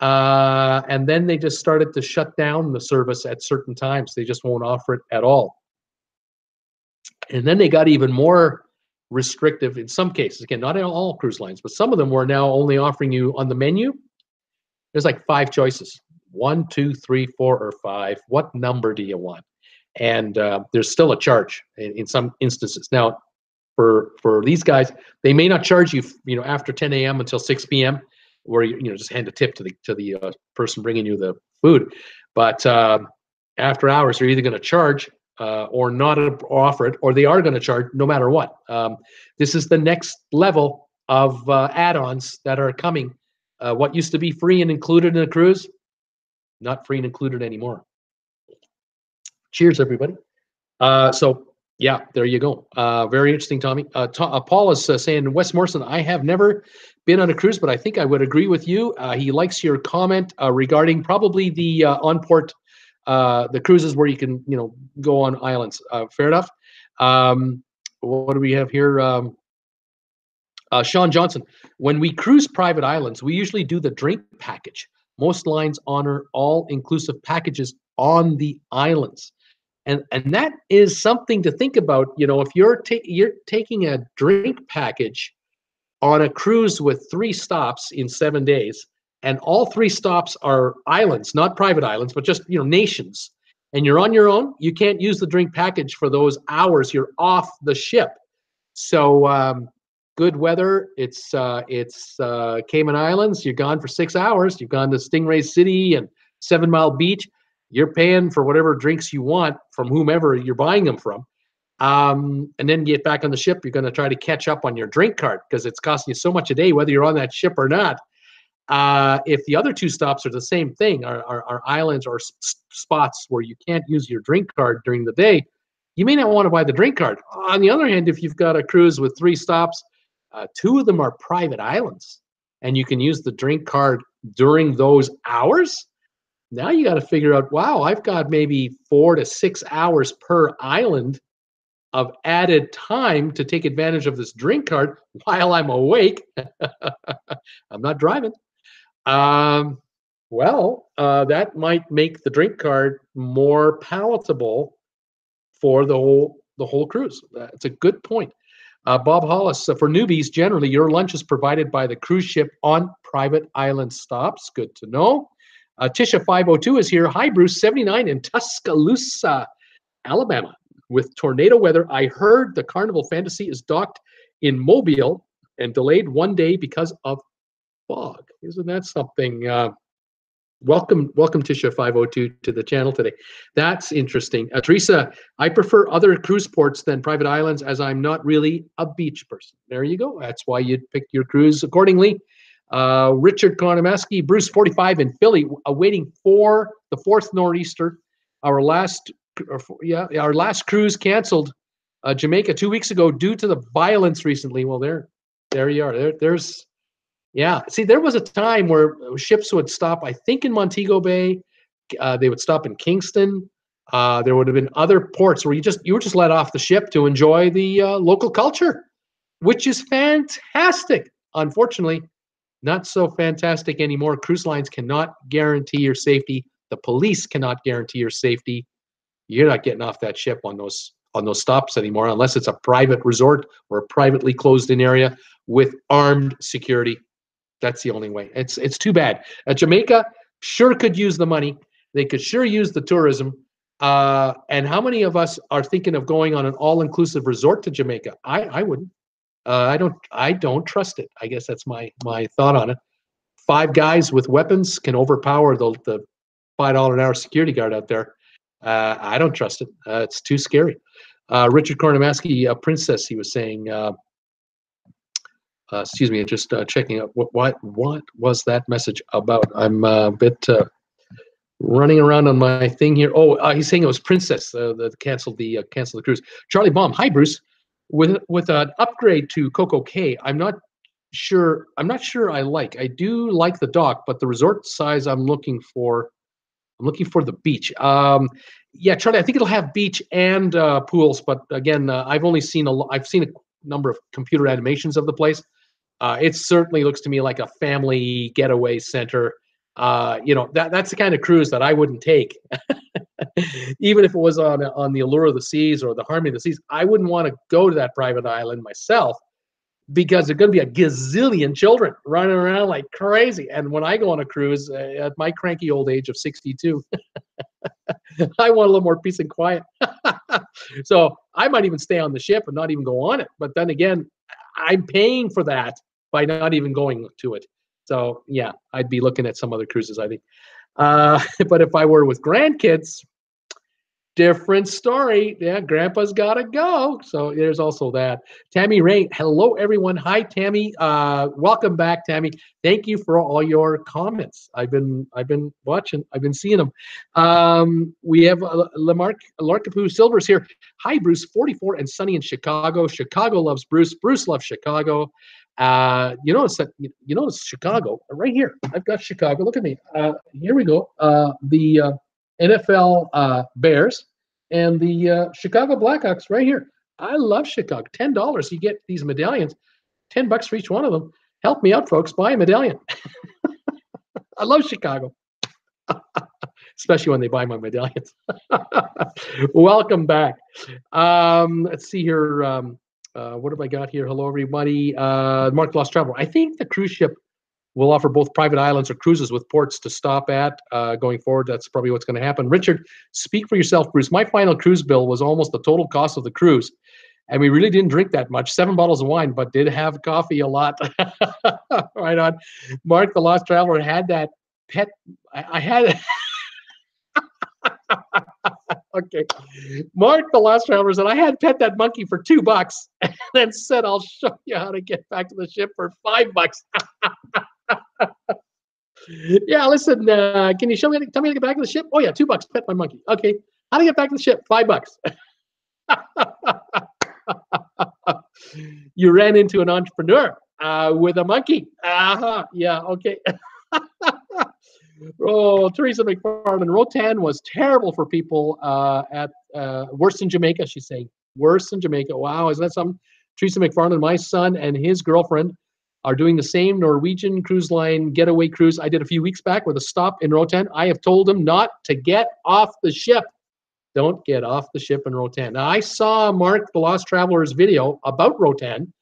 And then they just started to shut down the service at certain times. They just won't offer it at all. And then they got even more restrictive in some cases. Again, not in all cruise lines, but some of them were now only offering you on the menu. There's like 5 choices: 1, 2, 3, 4, or 5. What number do you want? And there's still a charge in some instances. Now, for these guys, they may not charge you, you know, after 10 a.m. until 6 p.m., where you just hand a tip to the person bringing you the food. But after hours, they're either going to charge or not offer it, or they are going to charge no matter what. This is the next level of add-ons that are coming. What used to be free and included in a cruise, not free and included anymore. Cheers, everybody. So, yeah, there you go. Very interesting, Tommy. Paul is saying, Wes Morrison, I have never been on a cruise, but I think I would agree with you. He likes your comment regarding probably the on-port, the cruises where you can, you know, go on islands. Fair enough. What do we have here? Sean Johnson, when we cruise private islands, we usually do the drink package. Most lines honor all-inclusive packages on the islands. And that is something to think about. You know, if you're taking a drink package on a cruise with 3 stops in 7 days, and all 3 stops are islands, not private islands, but just, you know, nations, and you're on your own, you can't use the drink package for those hours you're off the ship. So good weather, it's Cayman Islands, you're gone for 6 hours, you've gone to Stingray City and 7 Mile Beach. You're paying for whatever drinks you want from whomever you're buying them from. And then get back on the ship, you're going to try to catch up on your drink card because it's costing you so much a day, whether you're on that ship or not. If the other two stops are the same thing, are islands or spots where you can't use your drink card during the day, you may not want to buy the drink card. On the other hand, if you've got a cruise with 3 stops, 2 of them are private islands, and you can use the drink card during those hours. Now you got to figure out, wow, I've got maybe 4 to 6 hours per island of added time to take advantage of this drink card while I'm awake. I'm not driving. That might make the drink card more palatable for the whole cruise. It's a good point. Bob Hollis, for newbies, generally your lunch is provided by the cruise ship on private island stops. Good to know. Tisha 502 is here. Hi, Bruce. 79 in Tuscaloosa, Alabama. With tornado weather, I heard the Carnival Fantasy is docked in Mobile and delayed 1 day because of fog. Isn't that something? Welcome, Tisha 502 to the channel today. That's interesting. Teresa, I prefer other cruise ports than private islands as I'm not really a beach person. There you go. That's why you'd pick your cruise accordingly. Richard Konomaski, Bruce 45 in Philly, awaiting for the 4th nor'easter. Our last cruise canceled. Jamaica 2 weeks ago due to the violence recently. Well, there you are. There's. Yeah. See, there was a time where ships would stop, I think, in Montego Bay. They would stop in Kingston. There would have been other ports where you were just let off the ship to enjoy the local culture, which is fantastic. Unfortunately, not so fantastic anymore. Cruise lines cannot guarantee your safety. The police cannot guarantee your safety. You're not getting off that ship on those stops anymore unless it's a private resort or a privately closed-in area with armed security. That's the only way. It's too bad. Jamaica sure could use the money. They could sure use the tourism. And how many of us are thinking of going on an all-inclusive resort to Jamaica? I wouldn't. I don't trust it. I guess that's my thought on it. 5 guys with weapons can overpower the $5 an hour security guard out there. I don't trust it. It's too scary. Richard Kornamaski, Princess, he was saying. Excuse me, just checking out what was that message about? I'm a bit running around on my thing here. Oh, he's saying it was Princess that canceled the cruise. Charlie Baum, hi Bruce. With an upgrade to Coco Cay, I'm not sure I like. I do like the dock, but the resort size I'm looking for the beach. Yeah, Charlie, I think it'll have beach and pools, but again, I've seen a number of computer animations of the place. It certainly looks to me like a family getaway center. That's the kind of cruise that I wouldn't take. Even if it was on the Allure of the Seas or the Harmony of the Seas, I wouldn't want to go to that private island myself because there's going to be a gazillion children running around like crazy. And when I go on a cruise at my cranky old age of 62, I want a little more peace and quiet. So I might even stay on the ship and not even go on it. But then again, I'm paying for that by not even going to it. So yeah, I'd be looking at some other cruises, I think. But if I were with grandkids, different story. Yeah, grandpa's got to go. So there's also that. Tammy Ray, hello everyone. Hi Tammy. Welcome back, Tammy. Thank you for all your comments. I've been watching. I've been seeing them. We have Larkapoo Silvers here. Hi Bruce, 44 and sunny in Chicago. Chicago loves Bruce. Bruce loves Chicago. You notice Chicago right here. I've got Chicago. Look at me. Here we go. The NFL Bears and the Chicago Blackhawks right here. I love Chicago. $10. You get these medallions. $10 for each one of them. Help me out, folks. Buy a medallion. I love Chicago. Especially when they buy my medallions. Welcome back. Let's see here. What have I got here? Hello, everybody. Mark Lost Traveler. I think the cruise ship will offer both private islands or cruises with ports to stop at going forward. That's probably what's going to happen. Richard, speak for yourself, Bruce. My final cruise bill was almost the total cost of the cruise. And we really didn't drink that much, 7 bottles of wine, but did have coffee a lot. Right on. Mark, the Lost Traveler, had that pet. I had okay. Mark, the Lost Traveler, said, I had pet that monkey for $2 and then said, I'll show you how to get back to the ship for $5. Yeah, listen, can you tell me how to get back to the ship? Oh yeah, $2. Pet my monkey. Okay. How to get back to the ship? $5. You ran into an entrepreneur with a monkey. Yeah, okay. Oh, Teresa McFarland. Rotan was terrible for people at worse than Jamaica, she's saying. Worse than Jamaica. Wow, isn't that something? Teresa McFarland, my son and his girlfriend are doing the same Norwegian cruise line getaway cruise I did a few weeks back with a stop in Rotan. I have told them not to get off the ship. Don't get off the ship in Rotan. Now, I saw Mark, the Lost Traveler's video about Rotan.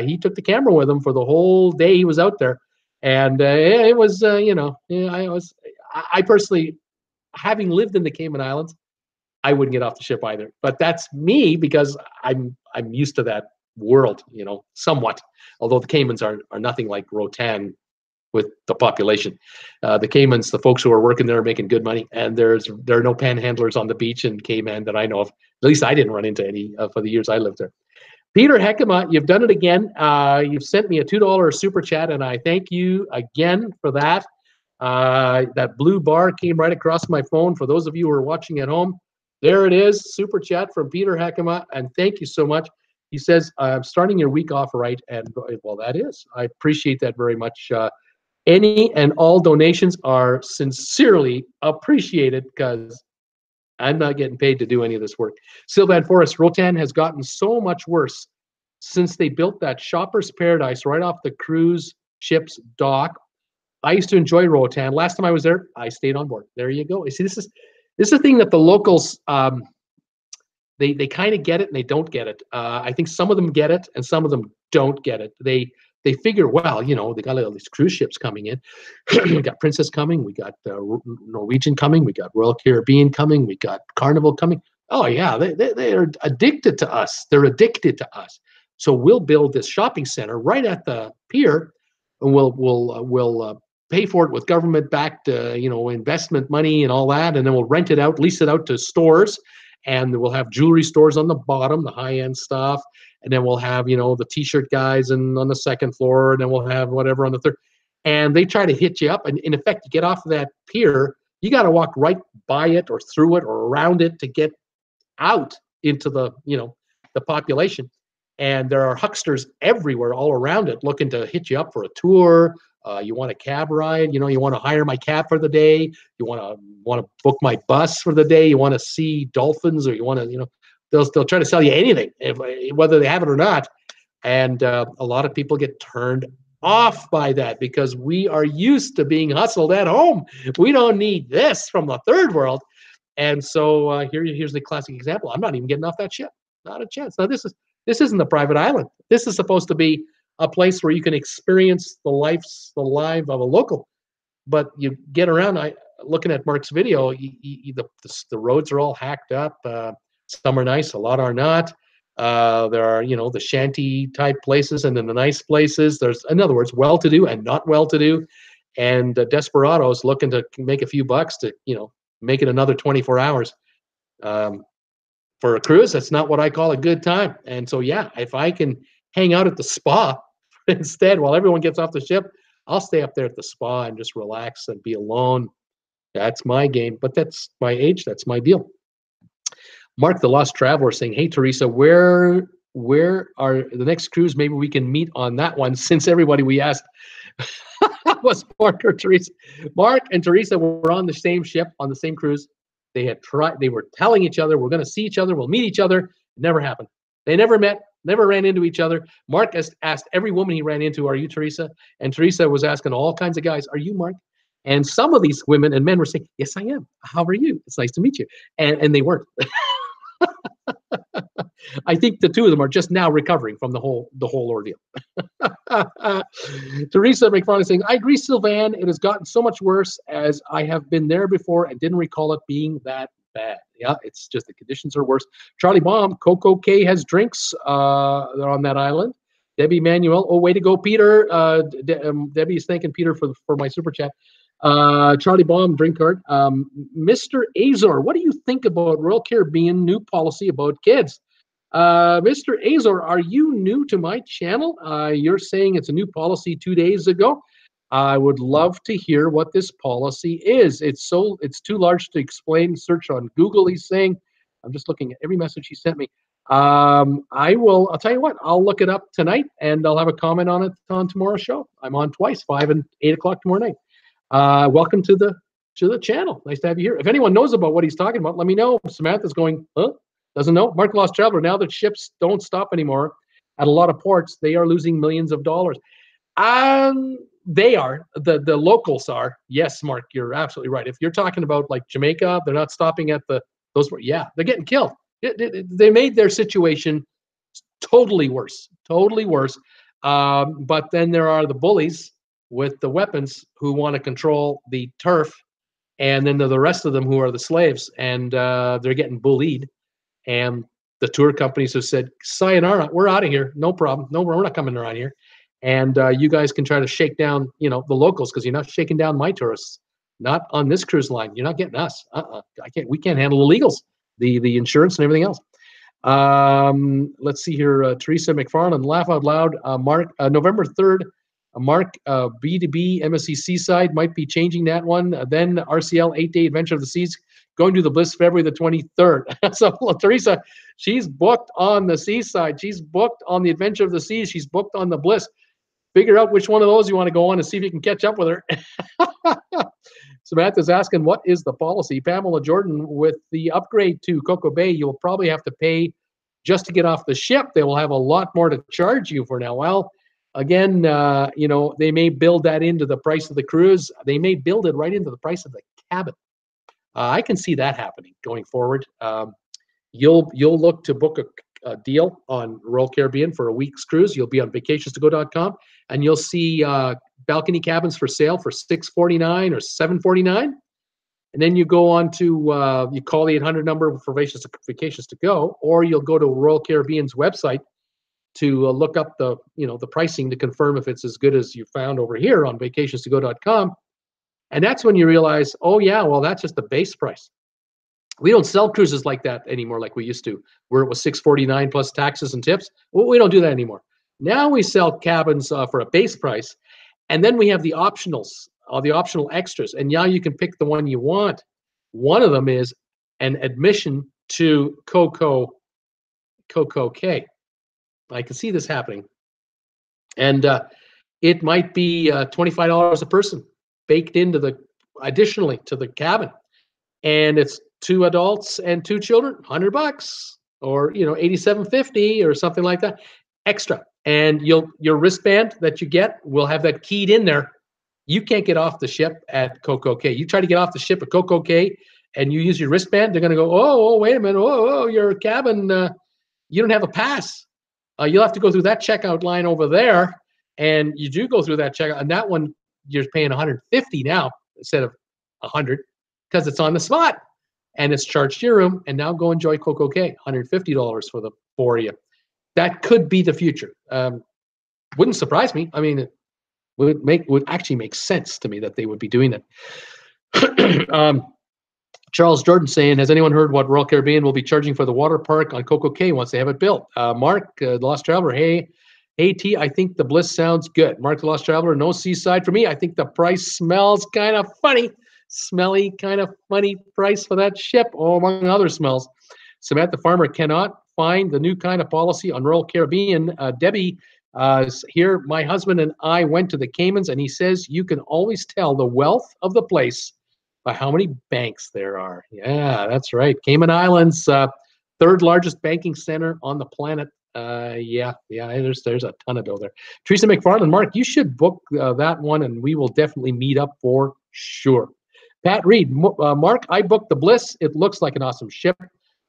He took the camera with him for the whole day he was out there. And it was, I personally, having lived in the Cayman Islands, I wouldn't get off the ship either. But that's me because I'm used to that world, somewhat. Although the Caymans are nothing like Rotan with the population. The Caymans, the folks who are working there are making good money, and there are no panhandlers on the beach in Cayman that I know of. At least I didn't run into any for the years I lived there. Peter Heckema, you've done it again. You've sent me a $2 super chat, and I thank you again for that. That blue bar came right across my phone. For those of you who are watching at home, there it is, super chat from Peter Heckema, and thank you so much. He says, I'm starting your week off right, and well, that is. I appreciate that very much. Any and all donations are sincerely appreciated because I'm not getting paid to do any of this work. Sylvan Forest, Rotan has gotten so much worse since they built that shopper's paradise right off the cruise ship's dock. I used to enjoy Rotan. Last time I was there, I stayed on board. There you go. You see, this is a thing that the locals they kind of get it and they don't get it. I think some of them get it and some of them don't get it. They figure, well, they got all these cruise ships coming in. We got Princess coming. We got Norwegian coming. We got Royal Caribbean coming. We got Carnival coming. Oh, yeah, they are addicted to us. They're addicted to us. So we'll build this shopping center right at the pier, and we'll pay for it with government-backed, investment money and all that, and then we'll rent it out, lease it out to stores, and we'll have jewelry stores on the bottom, the high-end stuff. And then we'll have, the T-shirt guys and on the second floor, and then we'll have whatever on the third. And they try to hit you up. And in effect, you get off of that pier, you got to walk right by it or through it or around it to get out into the population. And there are hucksters everywhere all around it looking to hit you up for a tour. You want a cab ride, you want to hire my cab for the day. You want to book my bus for the day. You want to see dolphins, or you want to, they'll try to sell you anything, whether they have it or not. And a lot of people get turned off by that because we are used to being hustled at home. We don't need this from the third world. And so here's the classic example. I'm not even getting off that ship. Not a chance. Now, this isn't a private island. This is supposed to be a place where you can experience the life of a local. But you get around, looking at Mark's video, the roads are all hacked up. Some are nice, a lot are not. There are, the shanty type places and then the nice places. There's, in other words, well-to-do and not well-to-do, and desperados looking to make a few bucks to, make it another 24 hours. For a cruise, that's not what I call a good time. And so, yeah, if I can hang out at the spa instead while everyone gets off the ship, I'll stay up there at the spa and just relax and be alone. That's my game, but that's my age. That's my deal. Mark, the Lost Traveler, saying, hey, Teresa, where are the next cruise? Maybe we can meet on that one, since everybody we asked was Mark or Teresa. Mark and Teresa were on the same ship, on the same cruise. They were telling each other, we're going to see each other, we'll meet each other. It never happened. They never met, never ran into each other. Mark asked every woman he ran into, are you Teresa? And Teresa was asking all kinds of guys, are you Mark? And some of these women and men were saying, yes, I am. How are you? It's nice to meet you. And they weren't. I think the two of them are just now recovering from the whole ordeal. Teresa McFarland saying, I agree, Sylvan. It has gotten so much worse, as I have been there before and didn't recall it being that bad. Yeah, it's just the conditions are worse. Charlie Baum, Coco K has drinks. They're on that island. Debbie Manuel, oh, way to go, Peter. Debbie is thanking Peter for my super chat. Charlie Baum, drink card. Mr. Azor, what do you think about Royal Caribbean new policy about kids? Mr. Azor, are you new to my channel? You're saying it's a new policy 2 days ago. I would love to hear what this policy is. It's too large to explain. Search on Google, he's saying. I'm just looking at every message he sent me. I'll tell you what, I'll look it up tonight and I'll have a comment on it on tomorrow's show. I'm on twice, 5 and 8 o'clock tomorrow night. Welcome to the channel. Nice to have you here. If anyone knows about what he's talking about, let me know. Samantha's going, huh? Doesn't know. Mark Lost Traveler, now that ships don't stop anymore at a lot of ports, they are losing millions of dollars. They are. The locals are. Yes, Mark, you're absolutely right. If you're talking about like Jamaica, they're not stopping at those. Yeah, they're getting killed. They made their situation totally worse. Totally worse. But then there are the bullies with the weapons who want to control the turf, and then the rest of them who are the slaves, and they're getting bullied. And the tour companies have said, sayonara, we're out of here. No problem. No, we're not coming around here. And you guys can try to shake down, the locals, because you're not shaking down my tourists. Not on this cruise line. You're not getting us. We can't handle illegals, the insurance and everything else. Let's see here. Teresa McFarland, laugh out loud. Mark, November 3rd, Mark, B2B MSC Seaside might be changing that one. Then RCL 8-Day Adventure of the Seas going to the Bliss February the 23rd. So Teresa, she's booked on the Seaside. She's booked on the Adventure of the Seas. She's booked on the Bliss. Figure out which one of those you want to go on and see if you can catch up with her. Samantha's asking, what is the policy? Pamela Jordan, with the upgrade to Coco Bay, you'll probably have to pay just to get off the ship. They will have a lot more to charge you for now. Well, again, they may build that into the price of the cruise. They may build it right into the price of the cabin. I can see that happening going forward. You'll look to book a deal on Royal Caribbean for a week's cruise. You'll be on vacationstogo.com and you'll see balcony cabins for sale for $649 or $749. And then you go on to you call the 800 number for Vacations to Go, or you'll go to Royal Caribbean's website to look up the pricing to confirm if it's as good as you found over here on vacationstogo.com. And that's when you realize, oh yeah, well, that's just the base price. We don't sell cruises like that anymore, like we used to, where it was $649 plus taxes and tips. Well, we don't do that anymore. Now we sell cabins for a base price, and then we have the optionals, the optional extras, and now you can pick the one you want. One of them is an admission to Coco Cay. I can see this happening, and it might be $25 a person baked into additionally to the cabin, and it's 2 adults and 2 children, $100, or $87.50 or something like that extra. And your wristband that you get will have that keyed in there. You can't get off the ship at Coco Cay. You try to get off the ship at Coco Cay and you use your wristband, they're going to go, oh, wait a minute, oh, your cabin, you don't have a pass. You'll have to go through that checkout line over there, and you do go through that checkout, and that one you're paying $150 now instead of $100 because it's on the spot. And it's charged to your room, and now go enjoy Coco Cay, $150 for you. That could be the future. Wouldn't surprise me. I mean, it would actually make sense to me that they would be doing that. Charles Jordan saying, has anyone heard what Royal Caribbean will be charging for the water park on Coco Cay once they have it built? Mark, the Lost Traveler, hey T, I think the Bliss sounds good. Mark, the Lost Traveler, no Seaside for me. I think the price smells kind of funny. Smelly, kind of funny price for that ship, among other smells. Samantha Farmer cannot find the new kind of policy on Royal Caribbean. Debbie, here, my husband and I went to the Caymans, and he says you can always tell the wealth of the place by how many banks there are. Yeah, that's right. Cayman Islands, 3rd largest banking center on the planet. Yeah, there's a ton of dough there. Teresa McFarland, Mark, you should book that one, and we will definitely meet up for sure. Pat Reed, Mark, I booked the Bliss. It looks like an awesome ship.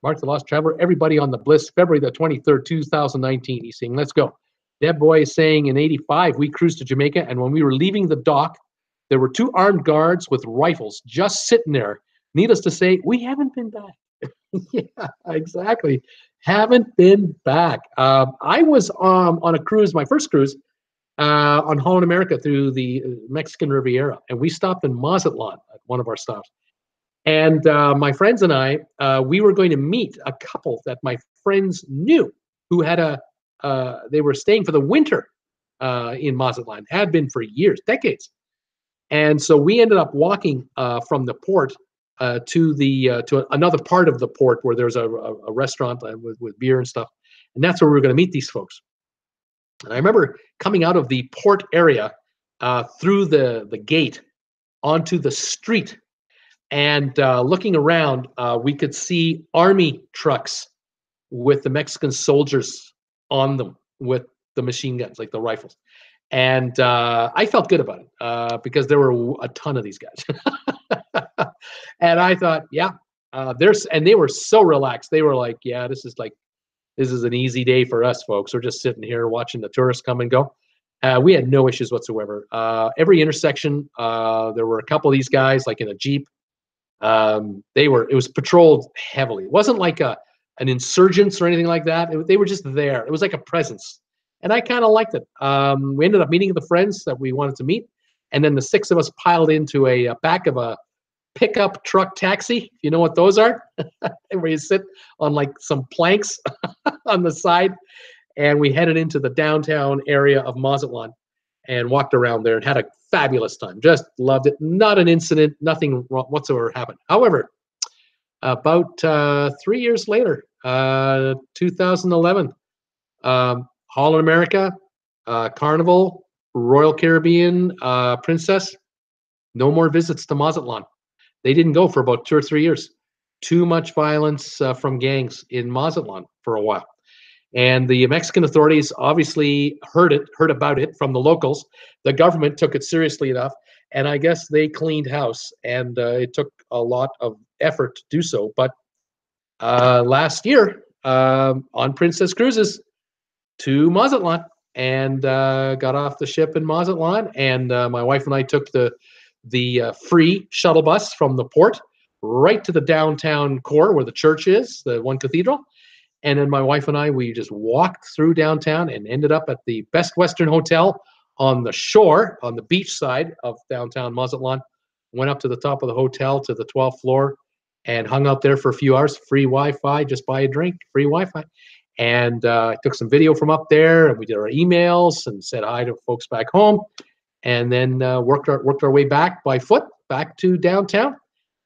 Mark, the Lost Traveler, everybody on the Bliss, February the 23rd, 2019. He's saying, let's go. Deb Boy is saying, in 85, we cruised to Jamaica, and when we were leaving the dock, there were 2 armed guards with rifles just sitting there. Needless to say, we haven't been back. Yeah, exactly. Haven't been back. I was on a cruise, my first cruise, on Holland America through the Mexican Riviera, and we stopped in Mazatlan at one of our stops. And my friends and I, we were going to meet a couple that my friends knew who had they were staying for the winter in Mazatlan, had been for years, decades. And so we ended up walking from the port to another part of the port where there's a restaurant with beer and stuff, and that's where we were going to meet these folks. And I remember coming out of the port area through the gate onto the street, and looking around, we could see army trucks with the Mexican soldiers on them with the machine guns, like the rifles. And I felt good about it because there were a ton of these guys. And I thought, yeah, and they were so relaxed. They were like, yeah, this is an easy day for us, folks. We're just sitting here watching the tourists come and go. We had no issues whatsoever. Every intersection, there were a couple of these guys, like in a Jeep. It was patrolled heavily. It wasn't like an insurgents or anything like that. They were just there. It was like a presence. And I kind of liked it. We ended up meeting the friends that we wanted to meet. And then the six of us piled into a back of a pickup truck taxi. You know what those are? Where you sit on like some planks on the side. And we headed into the downtown area of Mazatlan and walked around there and had a fabulous time. Just loved it. Not an incident, nothing whatsoever happened. However, about 3 years later, 2011, Holland America, Carnival, Royal Caribbean, Princess, no more visits to Mazatlan. They didn't go for about 2 or 3 years. Too much violence from gangs in Mazatlan for a while. And the Mexican authorities obviously heard about it from the locals. The government took it seriously enough, and I guess they cleaned house. And it took a lot of effort to do so. But last year, on Princess Cruises to Mazatlan, and got off the ship in Mazatlan, and my wife and I took the free shuttle bus from the port right to the downtown core where the church is, the one cathedral. And then my wife and I, we just walked through downtown and ended up at the Best Western Hotel on the shore, on the beach side of downtown Mazatlan. Went up to the top of the hotel to the 12th floor and hung out there for a few hours. Free Wi-Fi, just buy a drink, free Wi-Fi. And took some video from up there, and we did our emails and said hi to folks back home. And then worked our way back by foot, back to downtown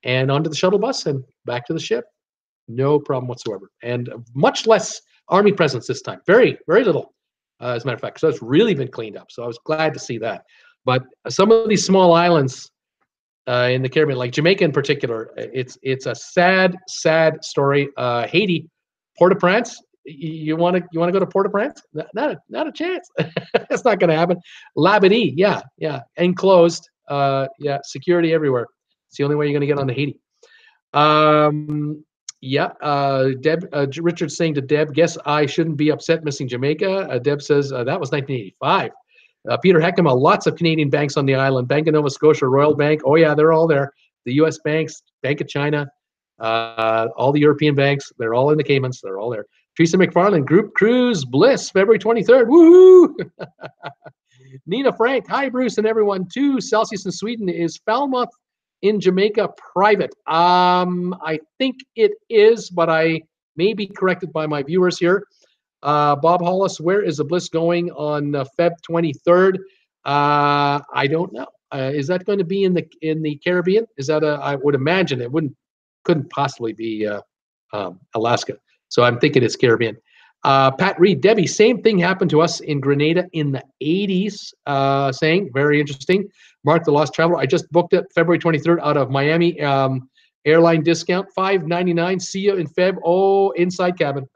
and onto the shuttle bus and back to the ship. No problem whatsoever. And much less army presence this time. Very, very little, as a matter of fact. So it's really been cleaned up. So I was glad to see that. But some of these small islands in the Caribbean, like Jamaica in particular, it's a sad, sad story. Haiti, Port-au-Prince. You want to go to Port-au-Prince? Not a chance. It's not going to happen. Labadee, yeah, enclosed. Yeah, security everywhere. It's the only way you're going to get on to Haiti. Yeah, Deb, Richard's saying to Deb, guess I shouldn't be upset missing Jamaica. Deb says that was 1985. Peter Heckema, lots of Canadian banks on the island. Bank of Nova Scotia, Royal Bank. Oh, yeah, they're all there. The U.S. banks, Bank of China, all the European banks, they're all in the Caymans. They're all there. Teresa McFarland, Group Cruise Bliss, February 23rd. Woohoo! Nina Frank, hi, Bruce and everyone. 2 Celsius in Sweden. Is Falmouth in Jamaica private? I think it is, but I may be corrected by my viewers here. Bob Hollis, where is the Bliss going on Feb 23rd? I don't know. Is that going to be in the Caribbean? Is that I would imagine it couldn't possibly be Alaska. So I'm thinking it's Caribbean. Pat Reed, Debbie, same thing happened to us in Grenada in the 80s, saying, very interesting. Mark the Lost Traveler, I just booked it February 23rd out of Miami. Airline discount, $5.99. See you in Feb. Oh, inside cabin.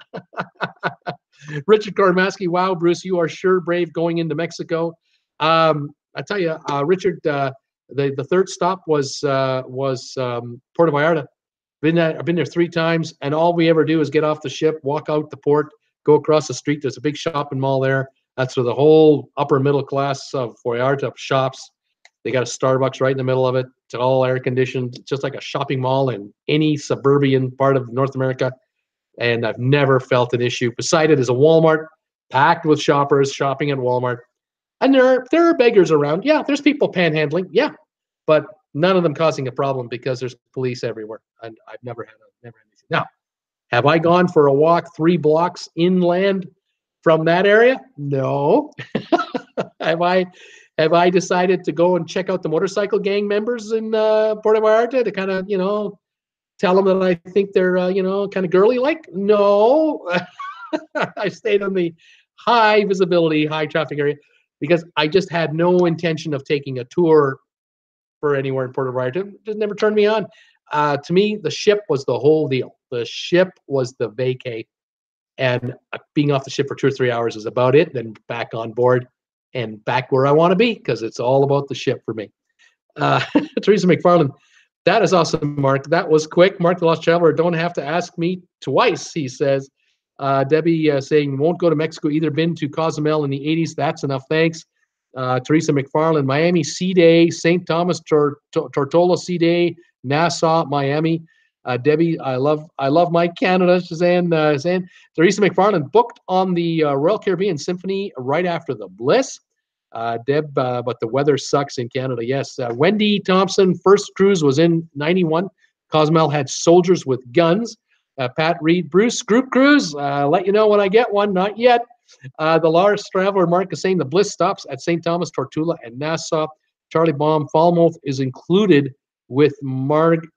Richard Kormaski, wow, Bruce, you are sure brave going into Mexico. I tell you, Richard, the third stop was Puerto Vallarta. I've been there 3 times, and all we ever do is get off the ship, walk out the port, go across the street. There's a big shopping mall there. That's where the whole upper middle class of Vallarta shops. They got a Starbucks right in the middle of it. It's all air conditioned, just like a shopping mall in any suburban part of North America. And I've never felt an issue. Beside it is a Walmart packed with shoppers shopping at Walmart. And there are beggars around. Yeah, there's people panhandling. Yeah, but none of them causing a problem because there's police everywhere. And I've never had an issue. Now, have I gone for a walk 3 blocks inland from that area? No. Have have I decided to go and check out the motorcycle gang members in Puerto Vallarta to kind of, tell them that I think they're, kind of girly like? No. I stayed on the high visibility, high traffic area because I just had no intention of taking a tour for anywhere in Puerto Vallarta. It just never turned me on. To me, the ship was the whole deal. The ship was the vacay. And being off the ship for 2 or 3 hours is about it. Then back on board and back where I want to be because it's all about the ship for me. Teresa McFarland, that is awesome, Mark. That was quick. Mark the Lost Traveler, don't have to ask me twice, he says. Debbie saying, won't go to Mexico either. Been to Cozumel in the 80s. That's enough. Thanks. Teresa McFarland, Miami Sea Day, St. Thomas Tortola Sea Day, Nassau, Miami. Debbie, I love my Canada. Suzanne, Teresa McFarland booked on the Royal Caribbean Symphony right after the Bliss. Deb, but the weather sucks in Canada. Yes. Wendy Thompson, first cruise was in 91. Cozumel had soldiers with guns. Pat Reed, Bruce, group cruise. Let you know when I get one. Not yet. The Lars Traveler, Mark is saying the Bliss stops at St. Thomas, Tortola, and Nassau. Charlie Baum, Falmouth is included with Margaretville.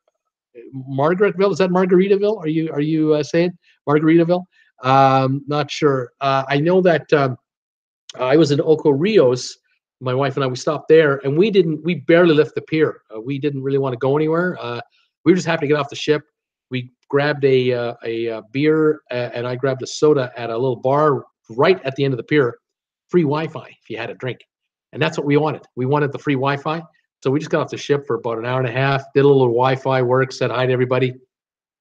Is that Margaritaville? Are you saying Margaritaville? Not sure. I know that I was in Oco Rios. My wife and I, we stopped there, and we barely left the pier. We didn't really want to go anywhere. We were just happy to get off the ship. We grabbed a beer, and I grabbed a soda at a little bar right at the end of the pier. Free Wi-Fi if you had a drink. And that's what we wanted. We wanted the free Wi-Fi. So we just got off the ship for about an hour and a half, did a little Wi-Fi work, said hi to everybody,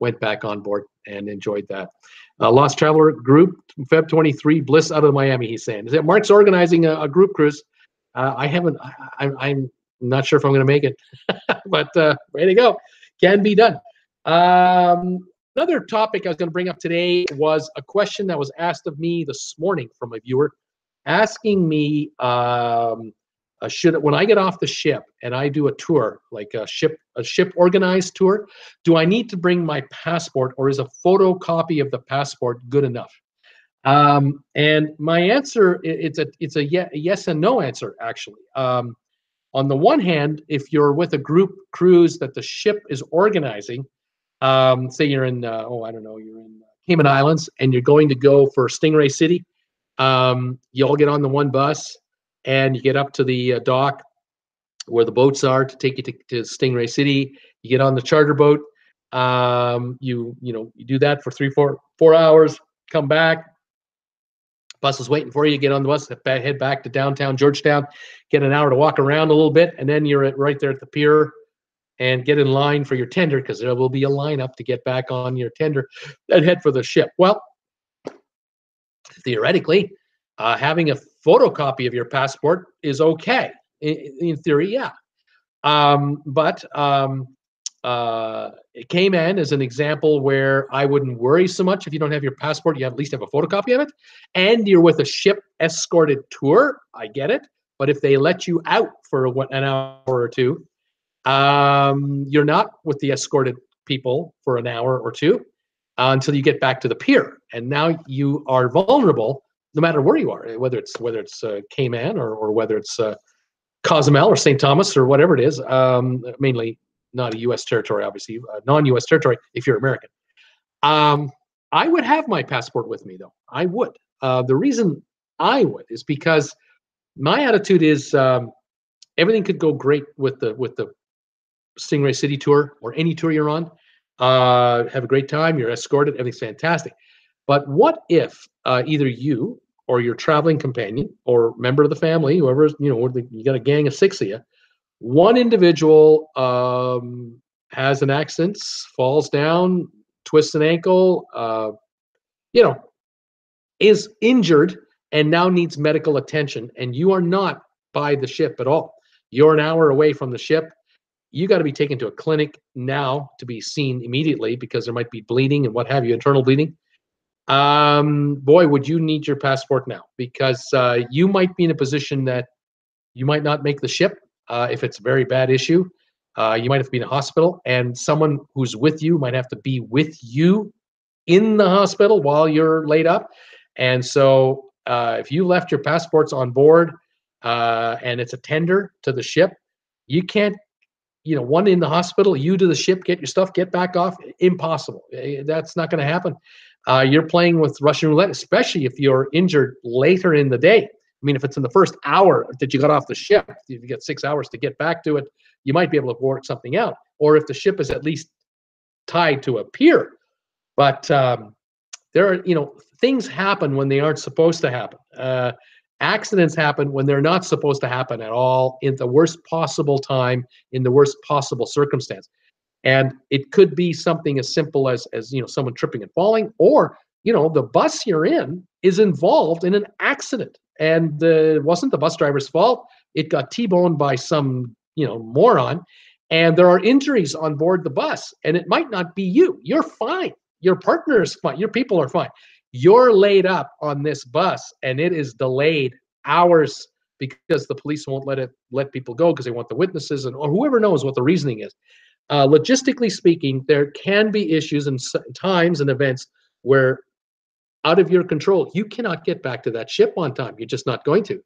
went back on board and enjoyed that. Lost Traveler group, Feb 23, Bliss out of Miami, he's saying. Is it Mark's organizing a group cruise? I'm not sure if I'm going to make it, but way to go. Can be done. Another topic I was going to bring up today was a question that was asked of me this morning from a viewer asking me, when I get off the ship and I do a tour, like a ship organized tour, do I need to bring my passport, or is a photocopy of the passport good enough? And my answer, it's a yes and no answer, actually. On the one hand, if you're with a group cruise that the ship is organizing, say you're in, you're in Cayman Islands and you're going to go for Stingray City, you all get on the one bus and you get up to the dock where the boats are to take you to Stingray City. You get on the charter boat. You do that for 4 hours, come back. Bus is waiting for you. Get on the bus, head back to downtown Georgetown, get an hour to walk around a little bit, and then you're right there at the pier and get in line for your tender, because there will be a lineup to get back on your tender and head for the ship. Well, theoretically, having a photocopy of your passport is okay. In theory, yeah. But Cayman is an example where I wouldn't worry so much. If you don't have your passport, you at least have a photocopy of it. And you're with a ship escorted tour, I get it. But if they let you out for an hour or two, you're not with the escorted people for an hour or two until you get back to the pier. And now you are vulnerable no matter where you are, whether it's Cayman or whether it's Cozumel or St. Thomas or whatever it is, mainly not a U.S. territory, obviously, non-U.S. territory if you're American. I would have my passport with me, though. I would. The reason I would is because my attitude is everything could go great with the Stingray City tour or any tour you're on. Have a great time. You're escorted. Everything's fantastic. But what if either you or your traveling companion or member of the family, whoever, you got a gang of 6 of you, one individual has an accident, falls down, twists an ankle, is injured and now needs medical attention, and you are not by the ship at all. You're an hour away from the ship. You got to be taken to a clinic now to be seen immediately because there might be bleeding and what have you, internal bleeding. Boy, would you need your passport now, because you might be in a position that you might not make the ship if it's a very bad issue. You might have to be in a hospital, and someone who's with you might have to be with you in the hospital while you're laid up. And so if you left your passports on board, and it's a tender to the ship, you can't, one in the hospital, you to the ship, get your stuff, get back off. Impossible. That's not going to happen. You're playing with Russian roulette, especially if you're injured later in the day. I mean, if it's in the first hour that you got off the ship, if you get 6 hours to get back to it, you might be able to work something out. Or if the ship is at least tied to a pier. But there are, things happen when they aren't supposed to happen. Accidents happen when they're not supposed to happen at all, in the worst possible time, in the worst possible circumstance. And it could be something as simple as someone tripping and falling, or the bus you're in is involved in an accident, and it wasn't the bus driver's fault. It got T-boned by some moron, and there are injuries on board the bus, and it might not be you. You're fine. Your partner is fine. Your people are fine. You're laid up on this bus, and it is delayed hours because the police won't let people go because they want the witnesses, or whoever knows what the reasoning is. Logistically speaking, there can be issues and times and events where, out of your control, you cannot get back to that ship on time. You're just not going to.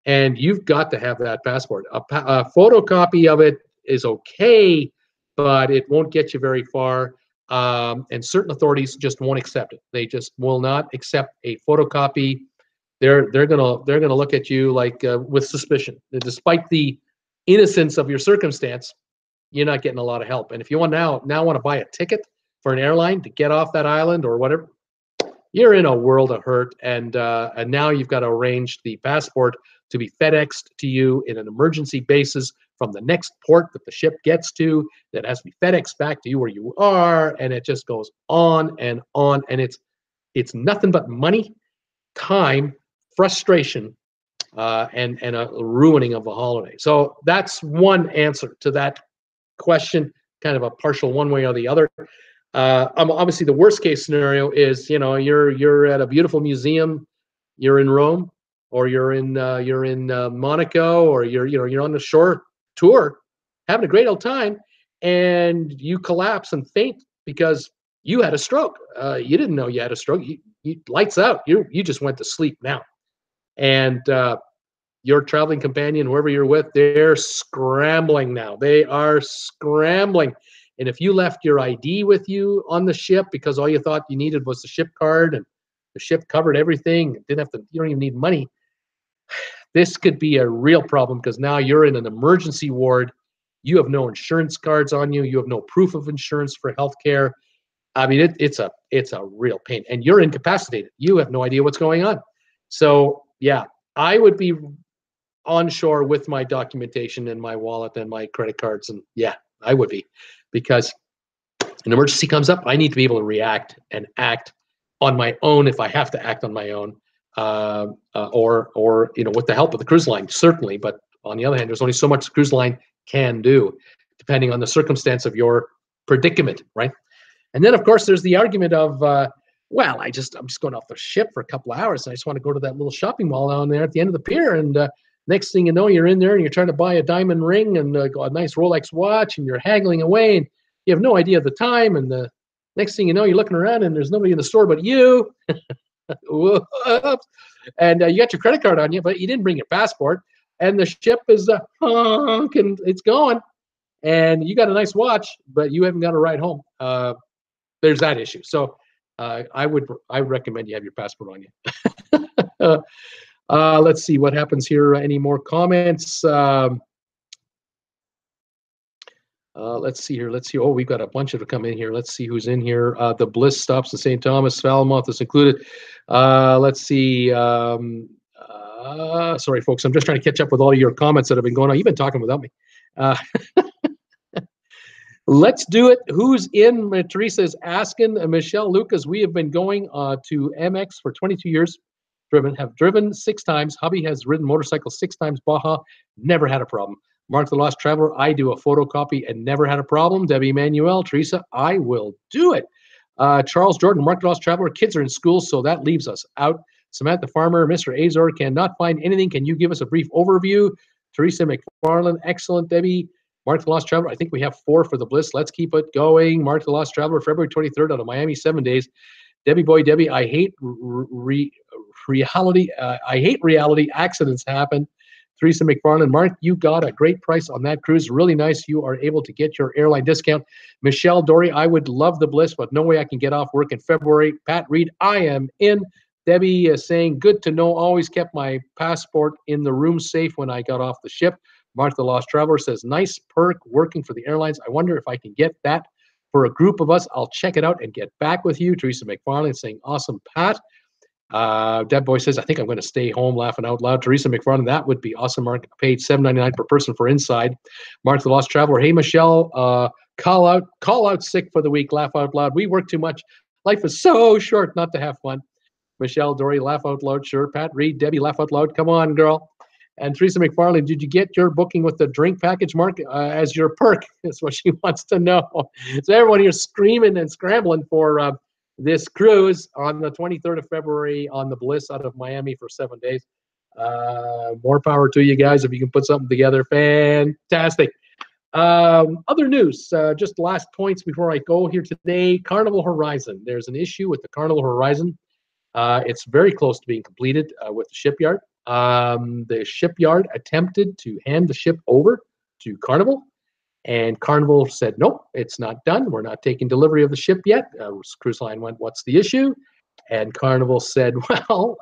And you've got to have that passport. A photocopy of it is okay, but it won't get you very far. And certain authorities just won't accept it. They just will not accept a photocopy. They're gonna look at you like with suspicion, despite the innocence of your circumstance. You're not getting a lot of help. And if you want want to buy a ticket for an airline to get off that island or whatever, you're in a world of hurt. And now you've got to arrange the passport to be FedExed to you in an emergency basis from the next port that the ship gets to, that has to be FedExed back to you where you are, and it just goes on and on. And it's nothing but money, time, frustration, and a ruining of a holiday. So that's one answer to that question, kind of a partial one way or the other. Obviously, the worst case scenario is you're at a beautiful museum, you're in Rome, or you're in Monaco, or you're on the shore tour, having a great old time, and you collapse and faint because you had a stroke. You didn't know you had a stroke. You lights out. You just went to sleep now, and your traveling companion, whoever you're with, they're scrambling now. They are scrambling. And if you left your ID with you on the ship because all you thought you needed was the ship card and the ship covered everything, you don't even need money. This could be a real problem because now you're in an emergency ward. You have no insurance cards on you. You have no proof of insurance for healthcare. I mean, it's a real pain, and you're incapacitated. You have no idea what's going on. So yeah, I would be on shore with my documentation and my wallet and my credit cards, and yeah, I would be, because an emergency comes up. I need to be able to react and act on my own if I have to act on my own, or with the help of the cruise line, certainly. But on the other hand, there's only so much the cruise line can do, depending on the circumstance of your predicament, right? And then, of course, there's the argument of, I'm just going off the ship for a couple of hours, and I just want to go to that little shopping mall down there at the end of the pier. And next thing you know, you're in there and you're trying to buy a diamond ring and a nice Rolex watch, and you're haggling away, and you have no idea of the time. And the next thing you know, you're looking around and there's nobody in the store but you. And you got your credit card on you, but you didn't bring your passport. And the ship is honking, it's going. And you got a nice watch, but you haven't got a ride home. There's that issue. So I would recommend you have your passport on you. Let's see what happens here. Any more comments? Let's see here. Let's see. Oh, we've got a bunch of them come in here. Let's see who's in here. The Bliss stops in St. Thomas. Falmouth is included. Let's see. Sorry, folks. I'm just trying to catch up with all of your comments that have been going on. You've been talking without me. Let's do it. Who's in? Teresa is asking. Michelle Lucas, we have been going to MX for 22 years. Have driven 6 times. Hubby has ridden motorcycles 6 times. Baja, never had a problem. Mark the Lost Traveler, I do a photocopy and never had a problem. Debbie Manuel, Teresa, I will do it. Charles Jordan, Mark the Lost Traveler, kids are in school, so that leaves us out. Samantha Farmer, Mr. Azor, cannot find anything. Can you give us a brief overview? Teresa McFarland, excellent. Debbie, Mark the Lost Traveler, I think we have 4 for the Bliss. Let's keep it going. Mark the Lost Traveler, February 23rd out of Miami, 7 days. Debbie Boy, Debbie, I hate reality. I hate reality. Accidents happen. Teresa McFarland, Mark, you got a great price on that cruise. Really nice. You are able to get your airline discount. Michelle Dory, I would love the bliss, but no way I can get off work in February. Pat Reed, I am in. Debbie is saying, good to know. Always kept my passport in the room safe when I got off the ship. Mark the Lost Traveler says, nice perk working for the airlines. I wonder if I can get that for a group of us. I'll check it out and get back with you. Teresa McFarland saying, awesome, Pat. Deb Boy says, I think I'm going to stay home, laughing out loud. Teresa McFarland, that would be awesome. Mark paid $7.99 per person for inside. Mark the Lost Traveler, hey, Michelle, call out sick for the week, laugh out loud. We work too much. Life is so short not to have fun. Michelle Dory, laugh out loud, sure. Pat Reed, Debbie, laugh out loud. Come on, girl. And Teresa McFarland, did you get your booking with the drink package, Mark, as your perk? That's what she wants to know. So everyone here screaming and scrambling for this cruise on the 23rd of February on the Bliss out of Miami for 7 days. More power to you guys if you can put something together. Fantastic. Other news, just last points before I go here today. Carnival Horizon. There's an issue with the Carnival Horizon. It's very close to being completed with the shipyard. The shipyard attempted to hand the ship over to Carnival, and Carnival said, nope, it's not done. We're not taking delivery of the ship yet. Cruise line went, what's the issue? And Carnival said, well,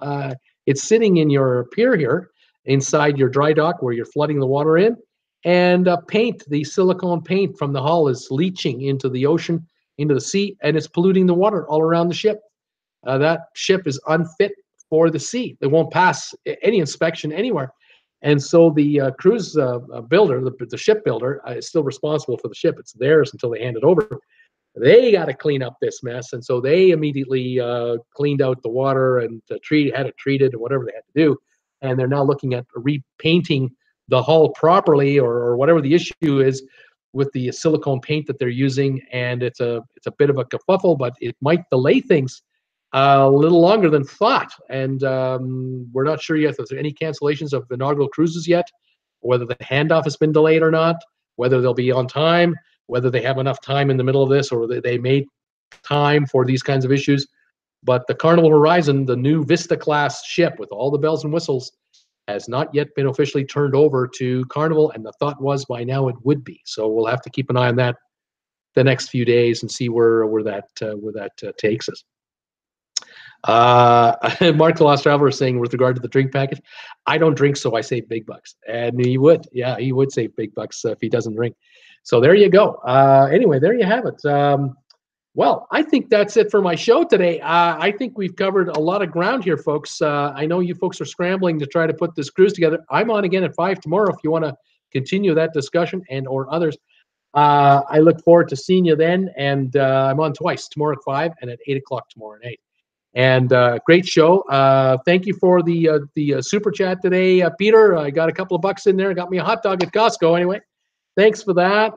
it's sitting in your pier here inside your dry dock where you're flooding the water in, and paint, the silicone paint from the hull is leaching into the ocean, into the sea, and it's polluting the water all around the ship. That ship is unfit for the sea. They won't pass any inspection anywhere. And so the cruise builder, the ship builder, is still responsible for the ship. It's theirs until they hand it over. They got to clean up this mess. And so they immediately cleaned out the water and had it treated and whatever they had to do. And they're now looking at repainting the hull properly or whatever the issue is with the silicone paint that they're using. And it's a bit of a kerfuffle, but it might delay things a little longer than thought. And we're not sure yet if there's any cancellations of inaugural cruises yet, whether the handoff has been delayed or not, whether they'll be on time, whether they have enough time in the middle of this or they made time for these kinds of issues. But the Carnival Horizon, the new Vista class ship with all the bells and whistles, has not yet been officially turned over to Carnival, and the thought was by now it would be. So we'll have to keep an eye on that the next few days and see where that takes us. Mark the Lost Traveler is saying with regard to the drink package, I don't drink, so I save big bucks. And he would, yeah, he would save big bucks if he doesn't drink. So there you go. Anyway, there you have it. Well, I think that's it for my show today. I think we've covered a lot of ground here, folks. I know you folks are scrambling to try to put this cruise together. I'm on again at 5 tomorrow if you want to continue that discussion and or others. I look forward to seeing you then. And I'm on twice, tomorrow at 5 and at 8 o'clock tomorrow at 8. And great show. Thank you for the super chat today, Peter. I got a couple of bucks in there. Got me a hot dog at Costco anyway. Thanks for that.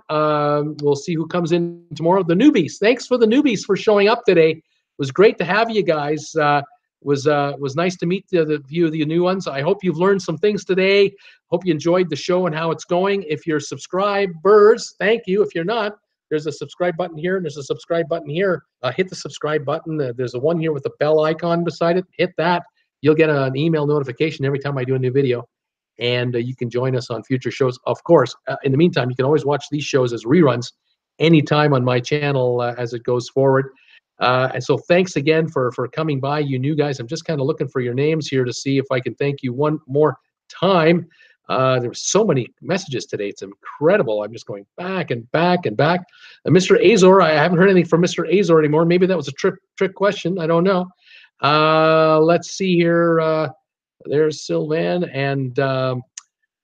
We'll see who comes in tomorrow. The newbies. Thanks for the newbies for showing up today. It was great to have you guys. Was nice to meet the few of the new ones. I hope you've learned some things today. Hope you enjoyed the show and how it's going. If you're subscribers, thank you. If you're not, there's a subscribe button here and there's a subscribe button here. Hit the subscribe button. There's a one here with the bell icon beside it. Hit that. You'll get an email notification every time I do a new video. And you can join us on future shows. Of course, in the meantime, you can always watch these shows as reruns anytime on my channel as it goes forward. And so thanks again for coming by, you new guys. I'm just kind of looking for your names here to see if I can thank you one more time. There were so many messages today. It's incredible. I'm just going back and back and back. Mr. Azor, I haven't heard anything from Mr. Azor anymore. Maybe that was a trick question. I don't know. Let's see here. There's Sylvan. And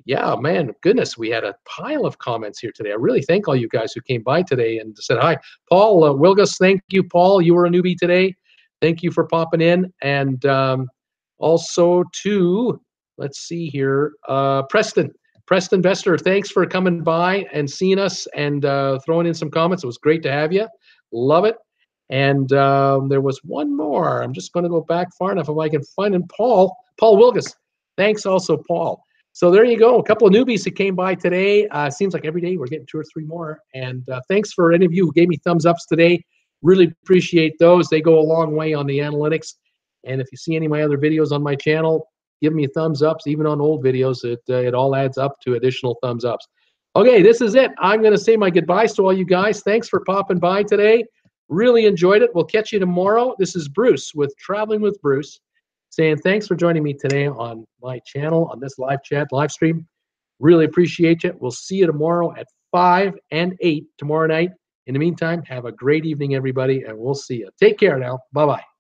yeah, man, goodness, we had a pile of comments here today. I really thank all you guys who came by today and said hi. Paul Wilgus, thank you, Paul. You were a newbie today. Thank you for popping in. And also to... let's see here. Preston Vester, thanks for coming by and seeing us and throwing in some comments. It was great to have you. Love it. And there was one more. I'm just going to go back far enough if I can find him. Paul Wilgus. Thanks also, Paul. So there you go. A couple of newbies that came by today. Seems like every day we're getting 2 or 3 more. And thanks for any of you who gave me thumbs ups today. Really appreciate those. They go a long way on the analytics. And if you see any of my other videos on my channel, give me thumbs ups, even on old videos. It all adds up to additional thumbs ups. Okay, this is it. I'm going to say my goodbyes to all you guys. Thanks for popping by today. Really enjoyed it. We'll catch you tomorrow. This is Bruce with Traveling with Bruce, saying thanks for joining me today on my channel, on this live chat, live stream. Really appreciate you. We'll see you tomorrow at 5 and 8 tomorrow night. In the meantime, have a great evening, everybody, and we'll see you. Take care now. Bye-bye.